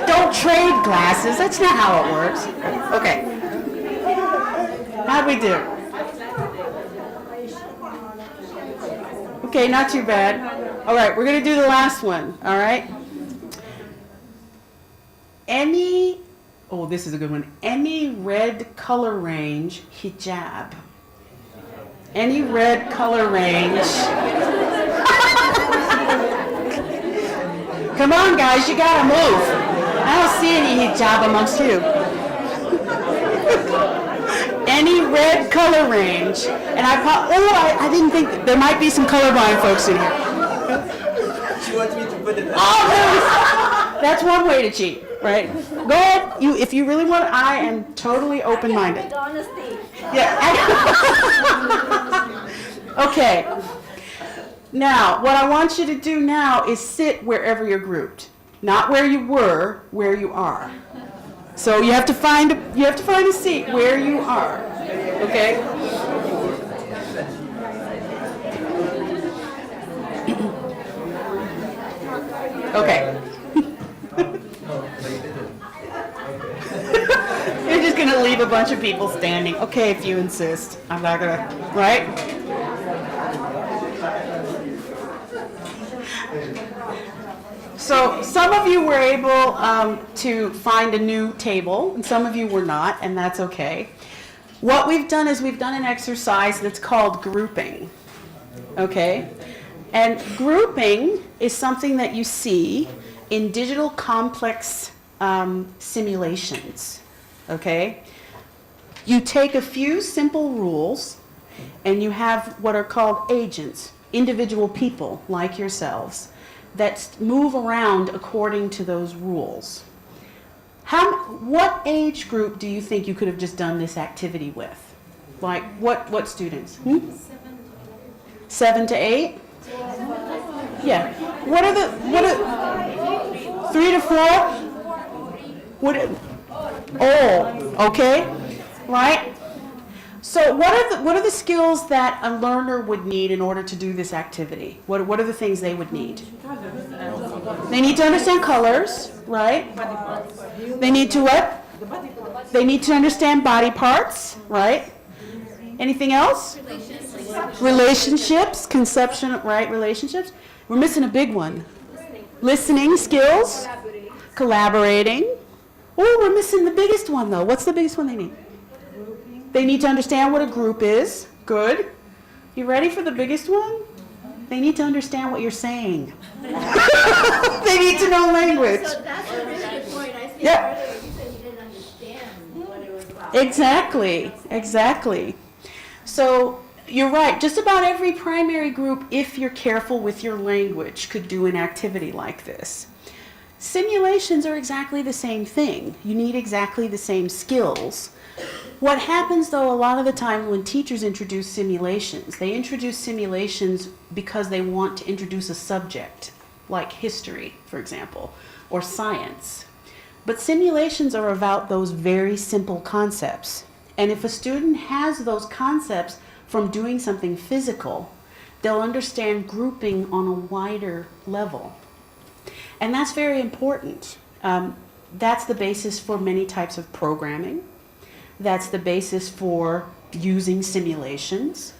Don't trade glasses. That's not how it works. Okay. How'd we do? Okay, not too bad. All right, we're going to do the last one. All right. Oh, this is a good one. Any red color range hijab. Any red color range. Come on, guys, you gotta move. I don't see any hijab amongst you. Any red color range. And I didn't think, there might be some colorblind folks in here. She wants me to put it Oh, no. That's one way to cheat, right? Go ahead. If you really want, I am totally open-minded. Honesty. Yeah. Okay. Now, what I want you to do now is sit wherever you're grouped. Not where you were, where you are. So you have to find a seat where you are. Okay? Okay. You're just going to leave a bunch of people standing. Okay, if you insist. I'm not going to, right? So some of you were able to find a new table, and some of you were not, and that's okay. What we've done is we've done an exercise that's called grouping. Okay? And grouping is something that you see in digital complex simulations. Okay? You take a few simple rules and you have what are called agents, individual people like yourselves, that move around according to those rules. What age group do you think you could have just done this activity with? Like what students? 7 to 8? Yeah. What are 3 to 4? What? Oh, okay, right? So what are the skills that a learner would need in order to do this activity? What are the things they would need? They need to understand colors, right? They need to what? They need to understand body parts, right? Anything else? Relationships, conception, right? Relationships. We're missing a big one. Listening skills, collaborating. Oh, we're missing the biggest one though. What's the biggest one they need? They need to understand what a group is. Good. You ready for the biggest one? They need to understand what you're saying. They need to know language. So that's a really good point. I think Yeah. earlier you said you didn't understand what it was about. Exactly. So you're right. Just about every primary group, if you're careful with your language, could do an activity like this. Simulations are exactly the same thing. You need exactly the same skills. What happens though a lot of the time when teachers introduce simulations, they introduce simulations because they want to introduce a subject, like history, for example, or science. But simulations are about those very simple concepts. And if a student has those concepts from doing something physical, they'll understand grouping on a wider level. And that's very important. That's the basis for many types of programming. That's the basis for using simulations.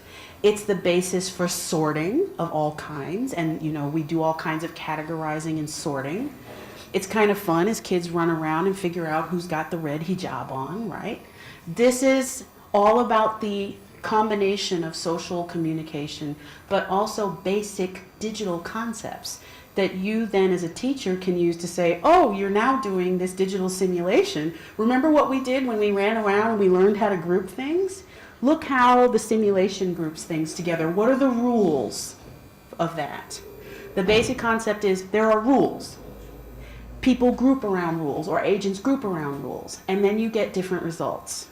It's the basis for sorting of all kinds. And, you know, we do all kinds of categorizing and sorting. It's kind of fun as kids run around and figure out who's got the red hijab on, right? This is all about the combination of social communication, but also basic digital concepts that you then as a teacher can use to say, oh, you're now doing this digital simulation. Remember what we did when we ran around and we learned how to group things? Look how the simulation groups things together. What are the rules of that? The basic concept is there are rules. People group around rules, or agents group around rules, and then you get different results.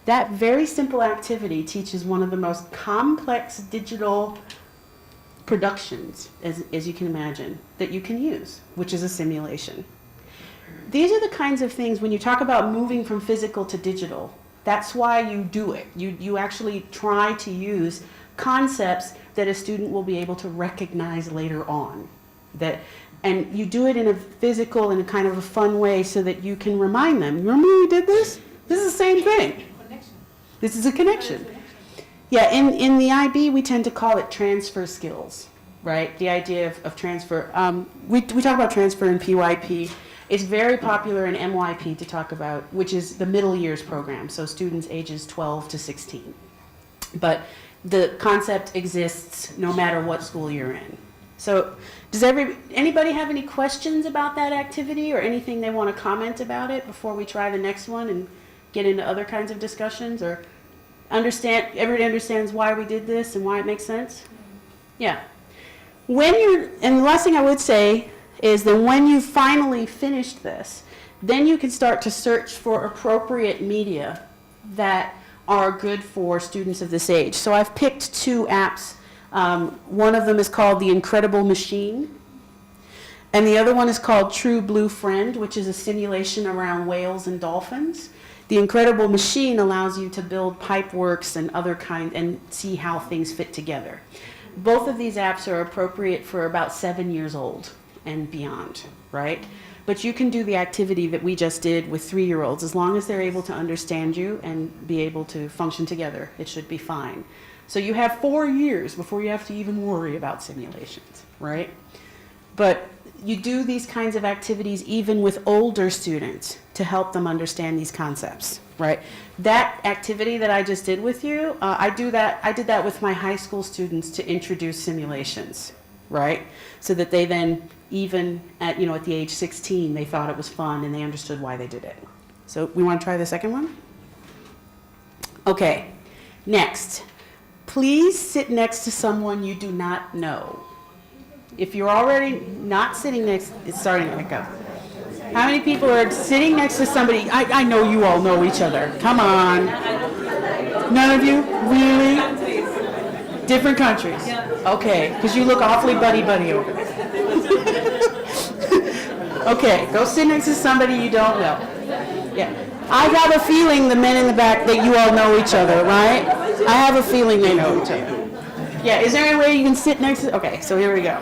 That very simple activity teaches one of the most complex digital productions, as you can imagine, that you can use, which is a simulation. These are the kinds of things, when you talk about moving from physical to digital, that's why you do it. You actually try to use concepts that a student will be able to recognize later on. And you do it in a physical and a kind of a fun way so that you can remind them, remember we did this? This is the same thing. This is a connection. Yeah, in the IB, we tend to call it transfer skills, right? The idea of transfer. We talk about transfer in PYP. It's very popular in MYP to talk about, which is the middle years program, so students ages 12 to 16. But the concept exists no matter what school you're in. So does anybody have any questions about that activity or anything they want to comment about it before we try the next one and get into other kinds of discussions? Or everybody understands why we did this and why it makes sense? Yeah. And the last thing I would say is that when you've finally finished this, then you can start to search for appropriate media that are good for students of this age. So I've picked 2 apps. One of them is called The Incredible Machine, and the other one is called True Blue Friend, which is a simulation around whales and dolphins. The Incredible Machine allows you to build pipeworks and other kind and see how things fit together. Both of these apps are appropriate for about 7 years old and beyond, right? But you can do the activity that we just did with 3-year-olds. As long as they're able to understand you and be able to function together, it should be fine. So you have 4 years before you have to even worry about simulations, right? But you do these kinds of activities even with older students to help them understand these concepts, right? That activity that I just did with you, I did that with my high school students to introduce simulations, right? So that they then, even at the age 16, they thought it was fun and they understood why they did it. So we want to try the second one? Okay, next. Please sit next to someone you do not know. If you're already not sitting next, it's starting to pick up. How many people are sitting next to somebody? I know you all know each other. Come on. None of you? Really? Different countries? Okay, because you look awfully buddy-buddy over there. Okay, go sit next to somebody you don't know. Yeah. I have a feeling the men in the back that you all know each other, right? I have a feeling they know each other. Yeah, is there any way you can sit next to, okay, so here we go.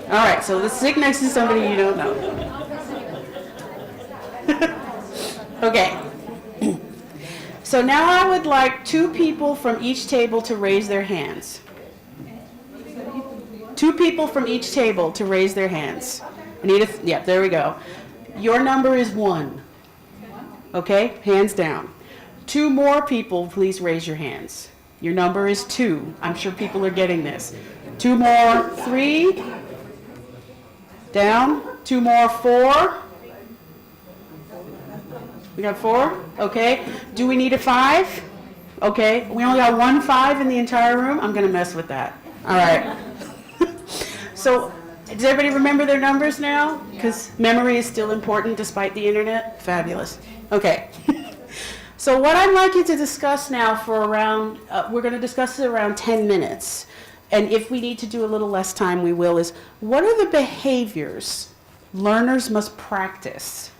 All right, so let's sit next to somebody you don't know. Okay. So now I would like 2 people from each table to raise their hands. 2 people from each table to raise their hands. Yeah, there we go. Your number is 1. Okay, hands down. 2 more people, please raise your hands. Your number is 2. I'm sure people are getting this. 2 more, 3. Down. 2 more, 4. We got 4? Okay. Do we need a 5? Okay. We only got 1 5 in the entire room? I'm going to mess with that. All right. So, does everybody remember their numbers now? Because memory is still important despite the internet? Fabulous. Okay. So what I'd like you to discuss now for around, we're going to discuss it around 10 minutes. And if we need to do a little less time, we will, is what are the behaviors learners must practice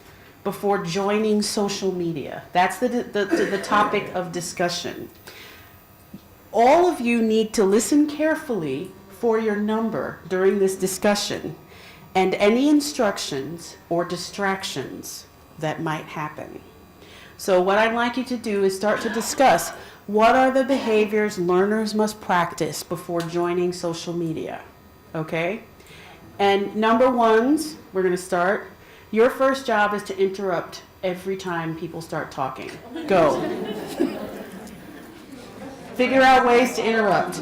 before joining social media? That's the topic of discussion. All of you need to listen carefully for your number during this discussion and any instructions or distractions that might happen. So what I'd like you to do is start to discuss what are the behaviors learners must practice before joining social media, okay? And number 1s, we're going to start. Your first job is to interrupt every time people start talking. Go. Figure out ways to interrupt.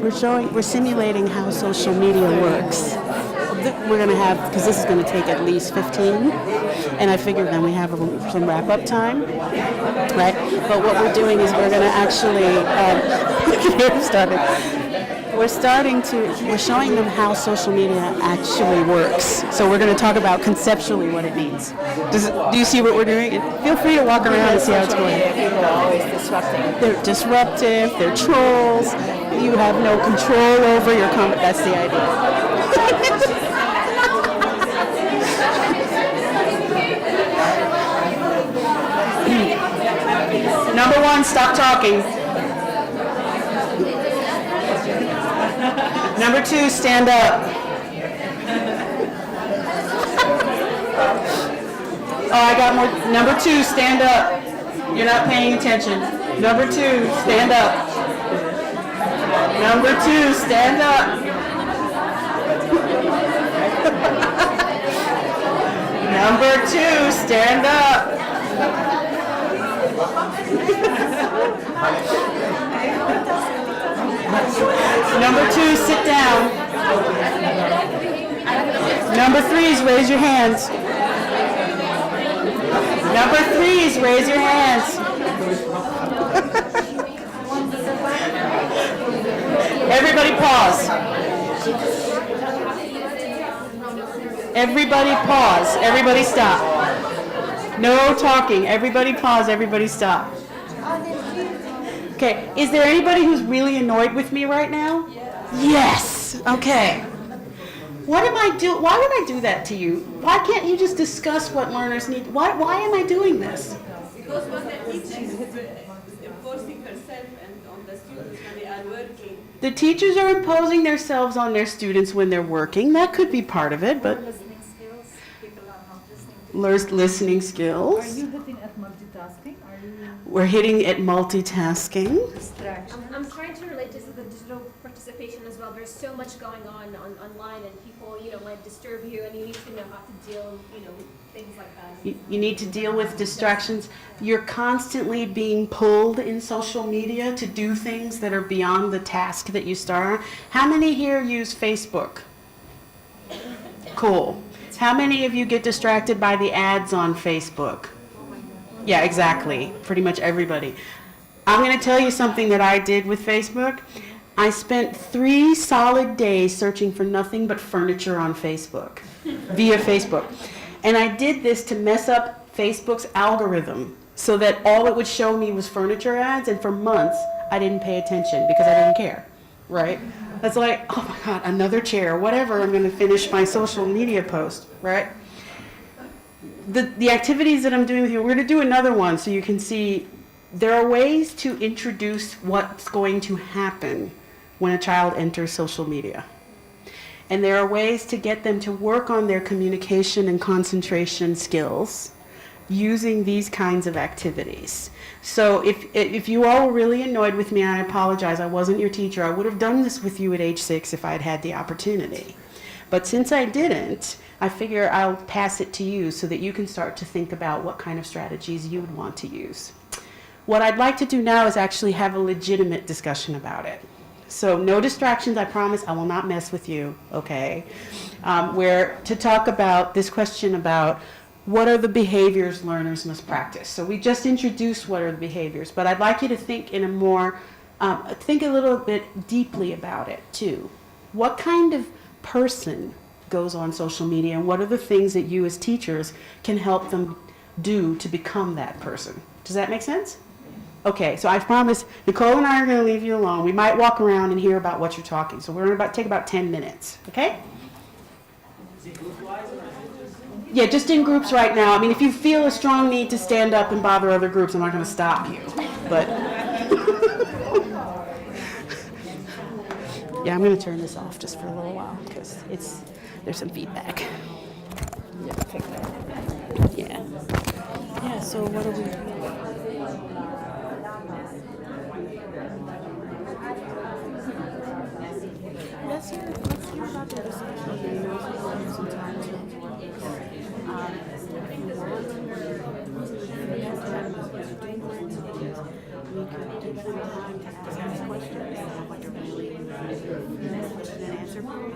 We're simulating how social media works. We're going to have, because this is going to take at least 15, and I figured then we have some wrap-up time, right? But what we're doing is we're going to actually, we're showing them how social media actually works. So we're going to talk about conceptually what it means. Do you see what we're doing? Feel free to walk around and see how it's going. People are always disrupting. They're disruptive, they're trolls, you have no control over your comment. That's the idea. Number 1, stop talking. Number 2, stand up. Oh, I got more. Number 2, stand up. You're not paying attention. Number 2, stand up. Number 2, stand up. Number 2, stand up. Number 2, sit down. Number 3s, raise your hands. Number 3s, raise your hands. Everybody pause. Everybody pause. Everybody stop. No talking. Everybody pause. Everybody stop. Okay, is there anybody who's really annoyed with me right now? Yes. Okay. What am I do? Why would I do that to you? Why can't you just discuss what learners need? Why am I doing this? Because what the teacher is imposing herself and on the students when they are working. The teachers are imposing themselves on their students when they're working. That could be part of it, but Listening skills. People are not listening. listening skills. Are you hitting at multitasking? Are you We're hitting at multitasking. distraction? I'm trying to relate this to the digital participation as well. There's so much going on online, and people, might disturb you, and you need to know how to deal, with things like that. You need to deal with distractions. You're constantly being pulled in social media to do things that are beyond the task that you start on. How many here use Facebook? Cool. How many of you get distracted by the ads on Facebook? Yeah, exactly. Pretty much everybody. I'm going to tell you something that I did with Facebook. I spent 3 solid days searching for nothing but furniture on Facebook, via Facebook. And I did this to mess up Facebook's algorithm so that all it would show me was furniture ads, and for months I didn't pay attention because I didn't care. right? It's like, oh my God, another chair, whatever, I'm going to finish my social media post, right? The activities that I'm doing with you, we're going to do another one so you can see there are ways to introduce what's going to happen when a child enters social media. And there are ways to get them to work on their communication and concentration skills using these kinds of activities. So if you all were really annoyed with me, and I apologize, I wasn't your teacher, I would have done this with you at age 6 if I'd had the opportunity. But since I didn't, I figure I'll pass it to you so that you can start to think about what kind of strategies you would want to use. What I'd like to do now is actually have a legitimate discussion about it. So no distractions, I promise, I will not mess with you, okay? We're to talk about this question about what are the behaviors learners must practice. So we just introduced what are the behaviors, but I'd like you to think in a more, think a little bit deeply about it too. What kind of person goes on social media, and what are the things that you as teachers can help them do to become that person? Does that make sense? Okay, so I promise Nicole and I are going to leave you alone. We might walk around and hear about what you're talking. So we're going to take about 10 minutes, okay? Yeah, just in groups right now. I mean, if you feel a strong need to stand up and bother other groups, I'm not going to stop you. But yeah, I'm going to turn this off just for a little while because there's some feedback. Yeah. Yeah, so what are we doing? Let's hear about the discussion. Sometimes we could give them time to ask questions, like a really question and answer period.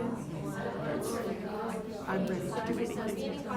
I'm ready to do anything.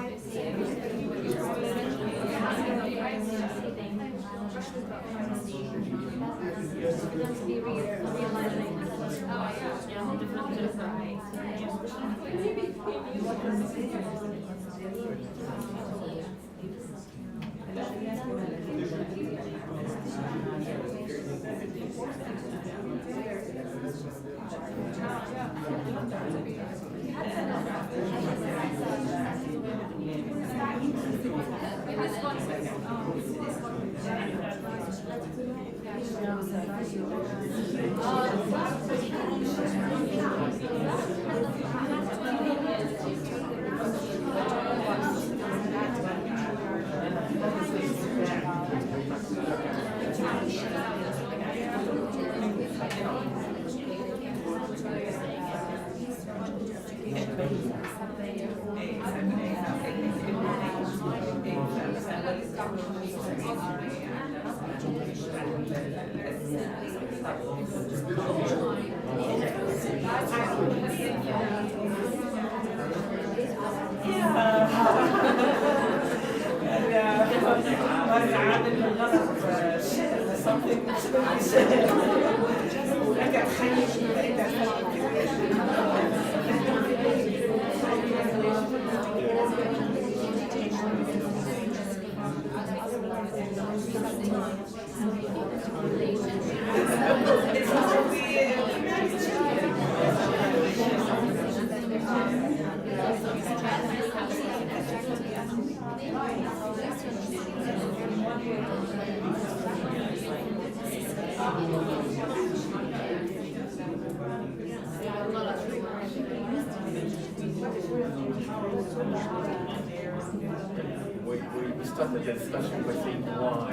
We started the discussion by saying why.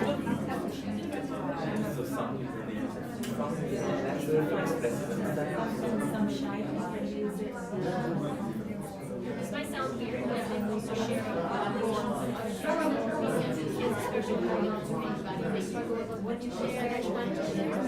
So some people This might sound weird, but I think also sharing what you share, when to share.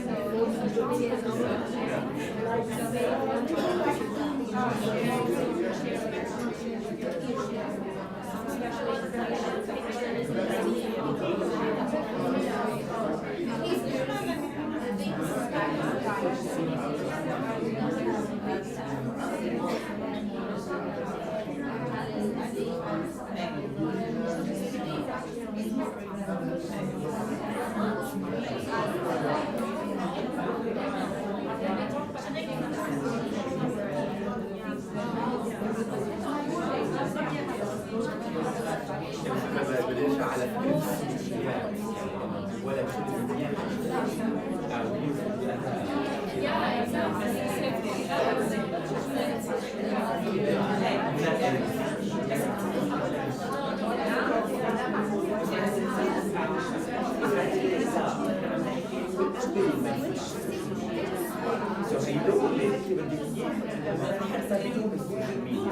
So you don't really even begin حتى بدون السوشيال ميديا.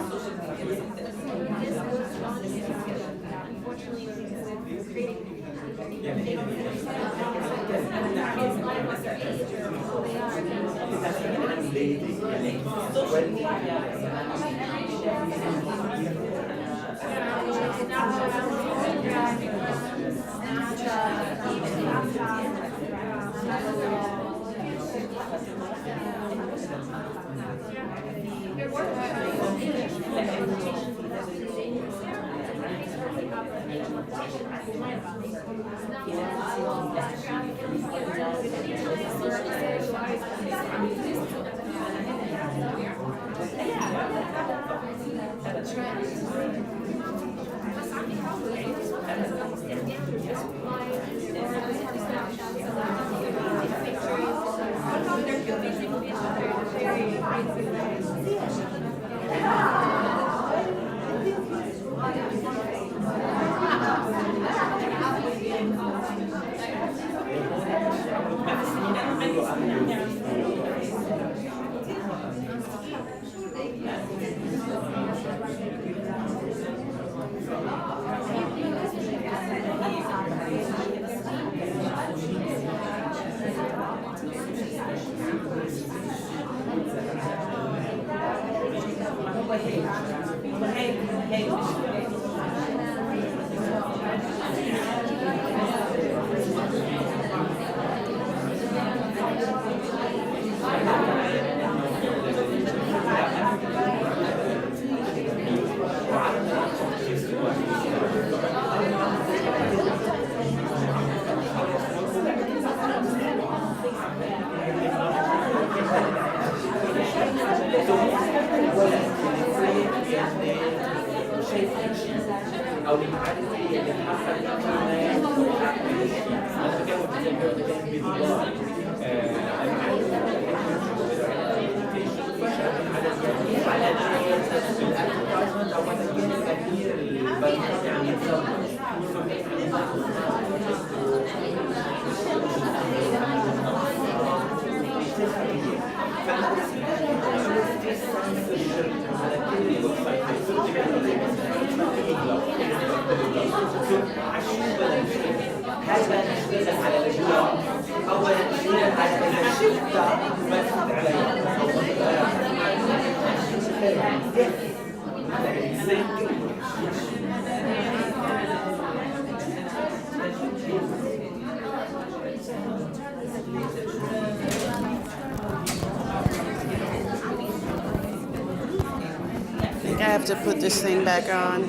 I have to put this thing back on.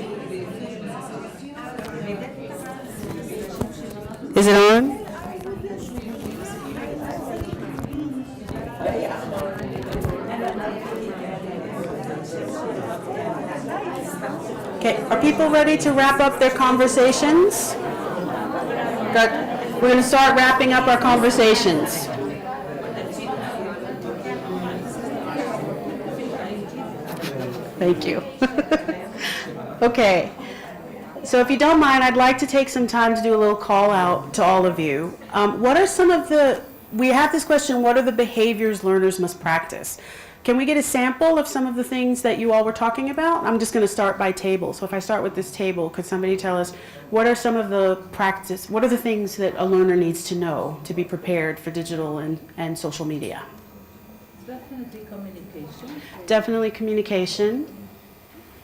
Is it on? Okay, are people ready to wrap up their conversations? We're going to start wrapping up our conversations. Thank you. Okay, so if you don't mind, I'd like to take some time to do a little call out to all of you. What are some of the, we have this question, what are the behaviors learners must practice? Can we get a sample of some of the things that you all were talking about? I'm just going to start by table. So if I start with this table, could somebody tell us what are some of the practice, what are the things that a learner needs to know to be prepared for digital and social media? Definitely communication. Definitely communication.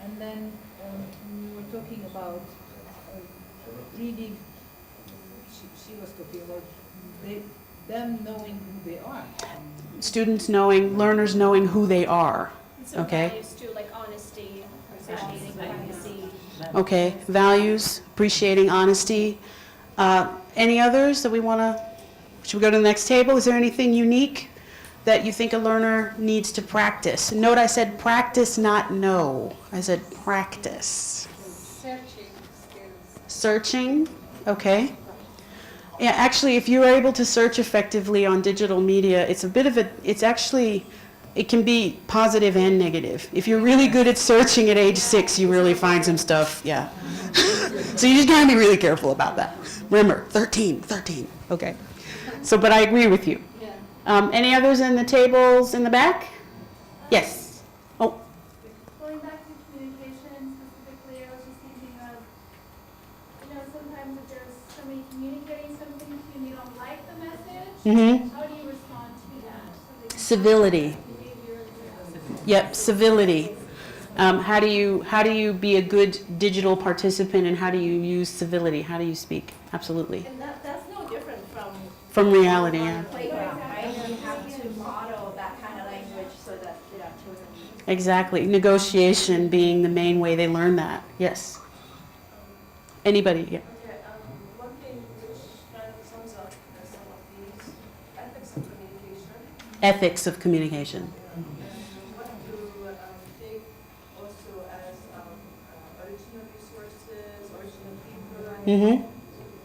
And then we were talking about reading. She was talking about them knowing who they are. Students knowing, learners knowing who they are. So Okay. values too, like honesty, appreciating privacy. Okay. Values, appreciating honesty. Any others that we want to? Should we go to the next table? Is there anything unique that you think a learner needs to practice? Note I said practice, not know. I said practice. Searching skills. Searching, okay. Yeah, actually, if you're able to search effectively on digital media, it's a bit of a, it's actually, it can be positive and negative. If you're really good at searching at age 6, you really find some stuff, yeah. So you just gotta be really careful about that. Remember, 13, okay. So, but I agree with you. Any others in the tables in the back? Yes. Oh, Going back to communication specifically, I was just thinking of, sometimes if there's somebody communicating something to you and you don't like the message, how do you respond to that? So that civility. behavior, Yep, civility. How do you be a good digital participant, and how do you use civility? How do you speak? Absolutely. And that's no different From reality, yeah. playground, right? You have to model that kind of language so that children. Exactly. Negotiation being the main way they learn that. Yes. Anybody? Yeah. Okay, one thing which kind of sums up some of these ethics of communication. Ethics of communication. What to take also as original resources, original people. Mm-hmm.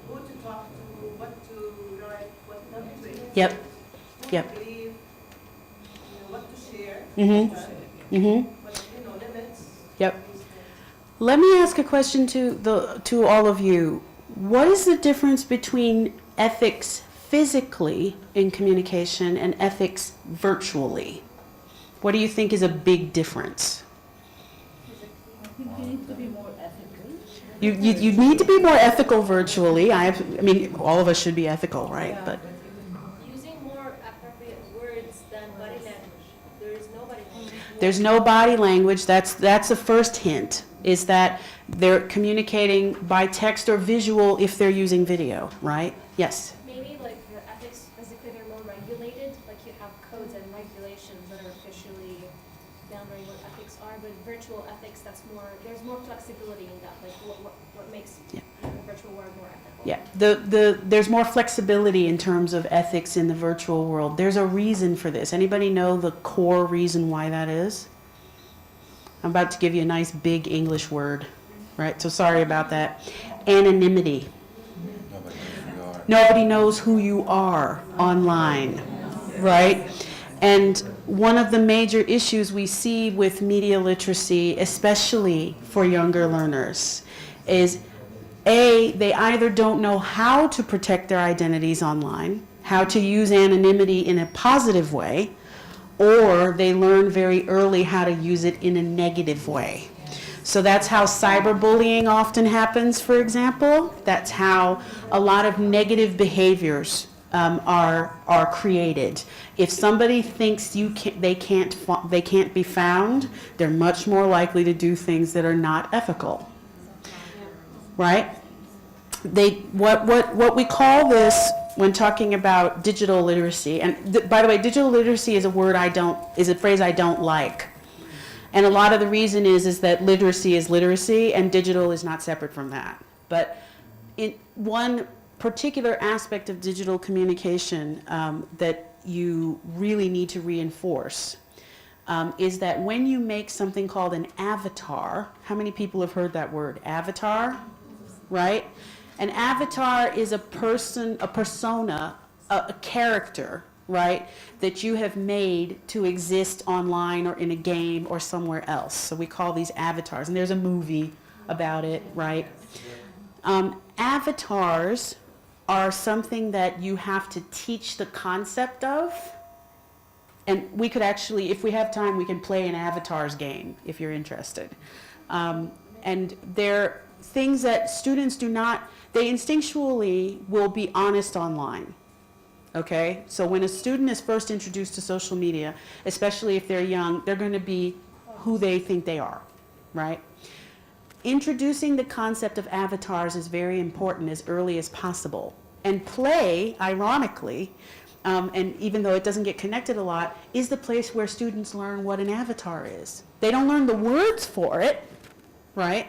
Who to talk to, what to write, what not to write. Yep. Who Yep. to believe, what to share. Mm-hmm. Mm-hmm. But limits. Yep. Let me ask a question to all of you. What is the difference between ethics physically in communication and ethics virtually? What do you think is a big difference? I think you need to be more ethical. You need to be more ethical virtually. I mean, all of us should be ethical, right? Yeah. But Using more appropriate words than body language. There is no body language. there's no body language. That's the first hint, is that they're communicating by text or visual if they're using video, right? Yes. Maybe like the ethics physically they're more regulated, like you have codes and regulations that are officially boundary what ethics are, but virtual ethics, there's more flexibility in that, like what makes the virtual world more ethical. Yeah, there's more flexibility in terms of ethics in the virtual world. There's a reason for this. Anybody know the core reason why that is? I'm about to give you a nice big English word, right? So sorry about that. Anonymity. Nobody knows who you are online, right? And one of the major issues we see with media literacy, especially for younger learners, is they either don't know how to protect their identities online, how to use anonymity in a positive way, or they learn very early how to use it in a negative way. So that's how cyberbullying often happens, for example. That's how a lot of negative behaviors are created. If somebody thinks they can't be found, they're much more likely to do things that are not ethical, right? What we call this when talking about digital literacy, and by the way, digital literacy is a phrase I don't like. And a lot of the reason is that literacy is literacy and digital is not separate from that. But in one particular aspect of digital communication that you really need to reinforce is that when you make something called an avatar, how many people have heard that word, avatar, right? An avatar is a person, a persona, a character, right, that you have made to exist online or in a game or somewhere else. So we call these avatars, and there's a movie about it, right? Avatars are something that you have to teach the concept of, and we could actually, if we have time, we can play an avatars game if you're interested. And they're things that students do not, they instinctually will be honest online. Okay, so when a student is first introduced to social media, especially if they're young, they're going to be who they think they are, right? Introducing the concept of avatars is very important as early as possible. And play, ironically, and even though it doesn't get connected a lot, is the place where students learn what an avatar is. They don't learn the words for it, right?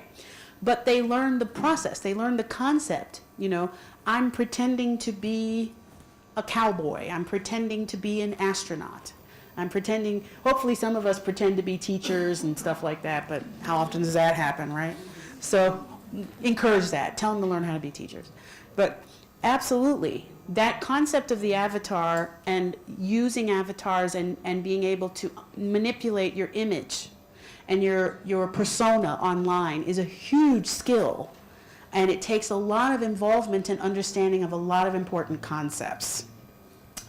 But they learn the process, they learn the concept. You know, I'm pretending to be a cowboy, I'm pretending to be an astronaut, I'm pretending, hopefully some of us pretend to be teachers and stuff like that, but how often does that happen, right? So encourage that, tell them to learn how to be teachers. But Absolutely. That concept of the avatar and using avatars and being able to manipulate your image and your persona online is a huge skill. And it takes a lot of involvement and understanding of a lot of important concepts.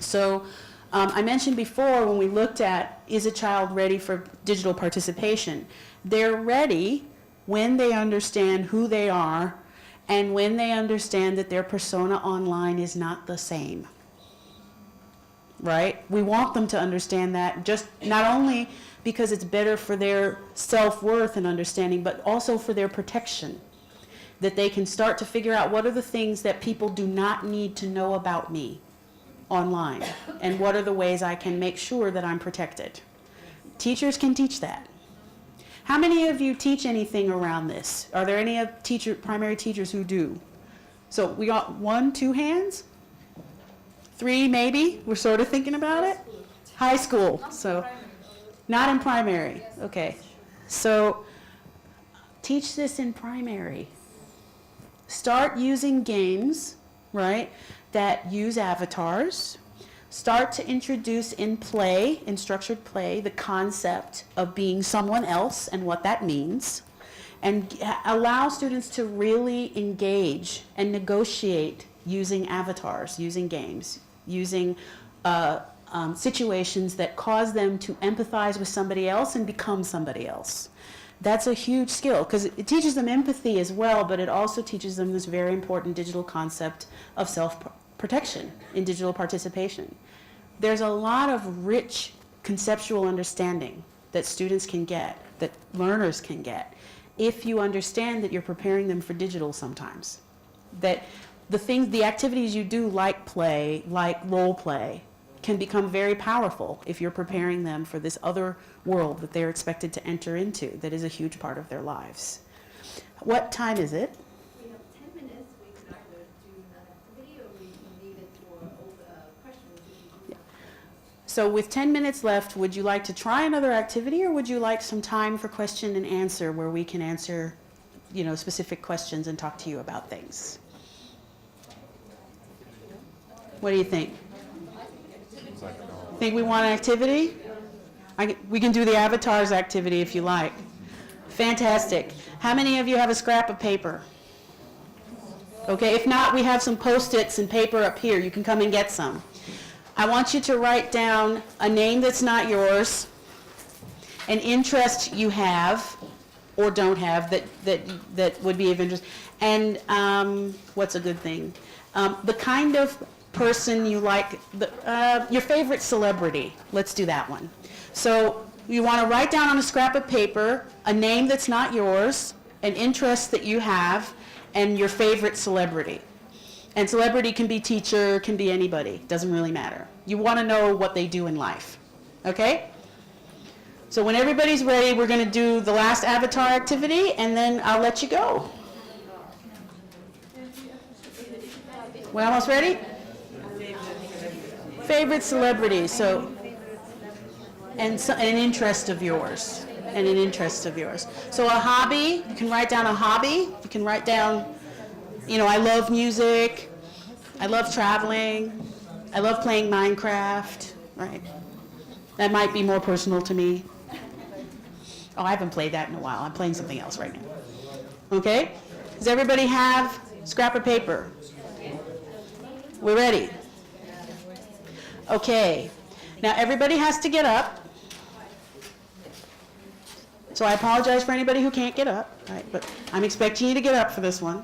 So I mentioned before when we looked at, is a child ready for digital participation? They're ready when they understand who they are and when they understand that their persona online is not the same. Right? We want them to understand that, just not only because it's better for their self-worth and understanding, but also for their protection. That they can start to figure out what are the things that people do not need to know about me online, and what are the ways I can make sure that I'm protected. Teachers can teach that. How many of you teach anything around this? Are there any primary teachers who do? So we got 1, 2 hands? 3 maybe? We're sort of thinking about it? High school, so not in primary. Okay, so teach this in primary. Start using games, right, that use avatars. Start to introduce in play, in structured play, the concept of being someone else and what that means. And allow students to really engage and negotiate using avatars, using games, using situations that cause them to empathize with somebody else and become somebody else. That's a huge skill because it teaches them empathy as well, but it also teaches them this very important digital concept of self-protection in digital participation. There's a lot of rich conceptual understanding that students can get, that learners can get, if you understand that you're preparing them for digital sometimes. That the activities you do like play, like role play, can become very powerful if you're preparing them for this other world that they're expected to enter into that is a huge part of their lives. What time is it? We have 10 minutes. We can either do an activity or we can leave it for questions. Yeah. So with 10 minutes left, would you like to try another activity or would you like some time for question and answer where we can answer, specific questions and talk to you about things? What do you think? Think we want an activity? We can do the avatars activity if you like. Fantastic. How many of you have a scrap of paper? Okay, if not, we have some Post-its and paper up here. You can come and get some. I want you to write down a name that's not yours, an interest you have or don't have that would be of interest, and what's a good thing? The kind of person you like, your favorite celebrity. Let's do that one. So you want to write down on a scrap of paper a name that's not yours, an interest that you have, and your favorite celebrity. And celebrity can be teacher, can be anybody, doesn't really matter. You want to know what they do in life. Okay? So when everybody's ready, we're going to do the last avatar activity, and then I'll let you go. We're almost ready? Favorite celebrity, so, and an interest of yours, and an interest of yours. So a hobby, you can write down a hobby, you can write down, I love music, I love traveling, I love playing Minecraft, right? That might be more personal to me. Oh, I haven't played that in a while, I'm playing something else right now. Okay? Does everybody have scrap of paper? We're ready. Okay, now everybody has to get up. So I apologize for anybody who can't get up, right? But I'm expecting you to get up for this one.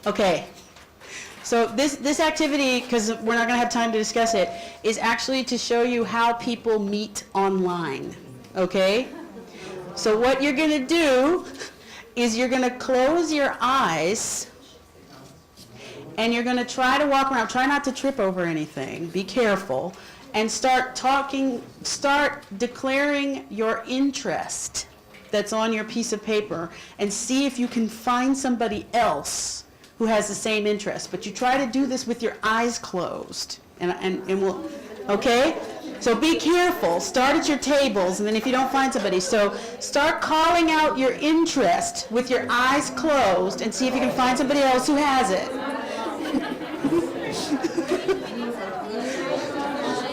Okay, so this activity, because we're not going to have time to discuss it, is actually to show you how people meet online, okay? So what you're going to do is you're going to close your eyes and you're going to try to walk around. Try not to trip over anything. Be careful. And start declaring your interest that's on your piece of paper and see if you can find somebody else who has the same interest. But you try to do this with your eyes closed. And we'll, okay? So be careful. Start at your tables, and then if you don't find somebody, so start calling out your interest with your eyes closed and see if you can find somebody else who has it.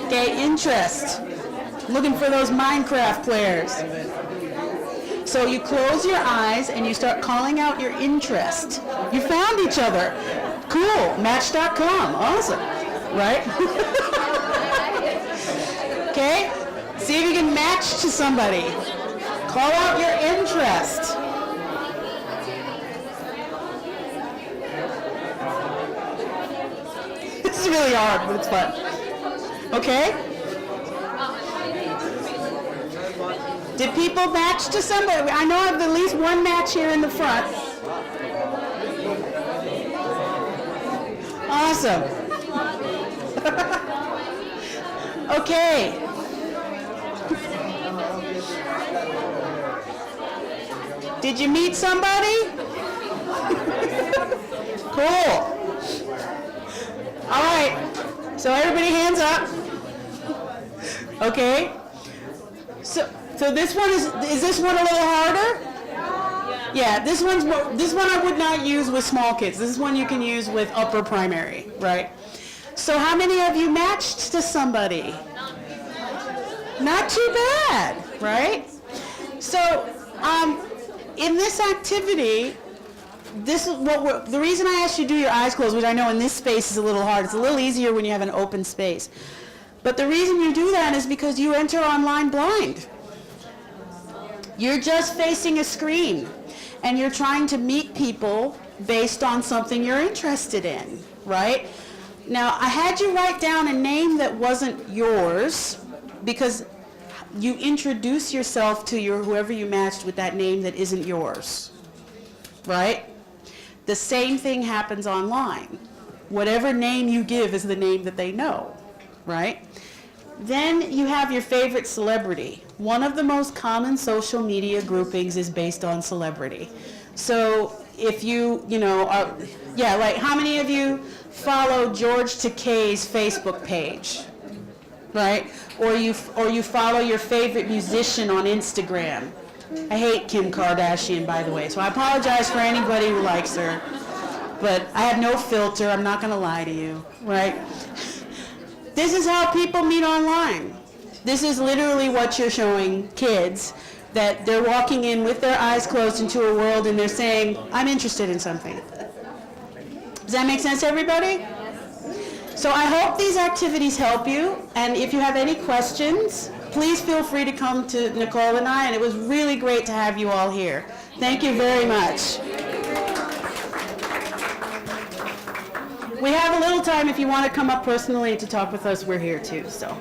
Okay, interest. Looking for those Minecraft players. So you close your eyes and you start calling out your interest. You found each other. Cool. Match.com. Awesome. Right? Okay? See if you can match to somebody. Call out your interest. This is really hard, but it's fun. Okay? Did people match to somebody? I know I have at least one match here in the front. Awesome. Okay. Did you meet somebody? Cool. All right. So everybody hands up. Okay. So this one is this one a little harder? Yeah, this one I would not use with small kids. This is one you can use with upper primary, right? So how many of you matched to somebody? Not too bad, right? So in this activity, this is the reason I asked you to do your eyes closed, which I know in this space is a little hard. It's a little easier when you have an open space. But the reason you do that is because you enter online blind. You're just facing a screen, and you're trying to meet people based on something you're interested in, right? Now, I had you write down a name that wasn't yours, because you introduce yourself to whoever you matched with that name that isn't yours, right? The same thing happens online. Whatever name you give is the name that they know, right? Then you have your favorite celebrity. One of the most common social media groupings is based on celebrity. So if you know, like how many of you follow George Takei's Facebook page, right? Or you follow your favorite musician on Instagram. I hate Kim Kardashian, by the way, so I apologize for anybody who likes her. But I have no filter, I'm not gonna lie to you, right? This is how people meet online. This is literally what you're showing kids, that they're walking in with their eyes closed into a world and they're saying, I'm interested in something. Does that make sense to everybody? So I hope these activities help you, and if you have any questions, please feel free to come to Nicole and I, and it was really great to have you all here. Thank you very much. We have a little time if you want to come up personally to talk with us, we're here too, so.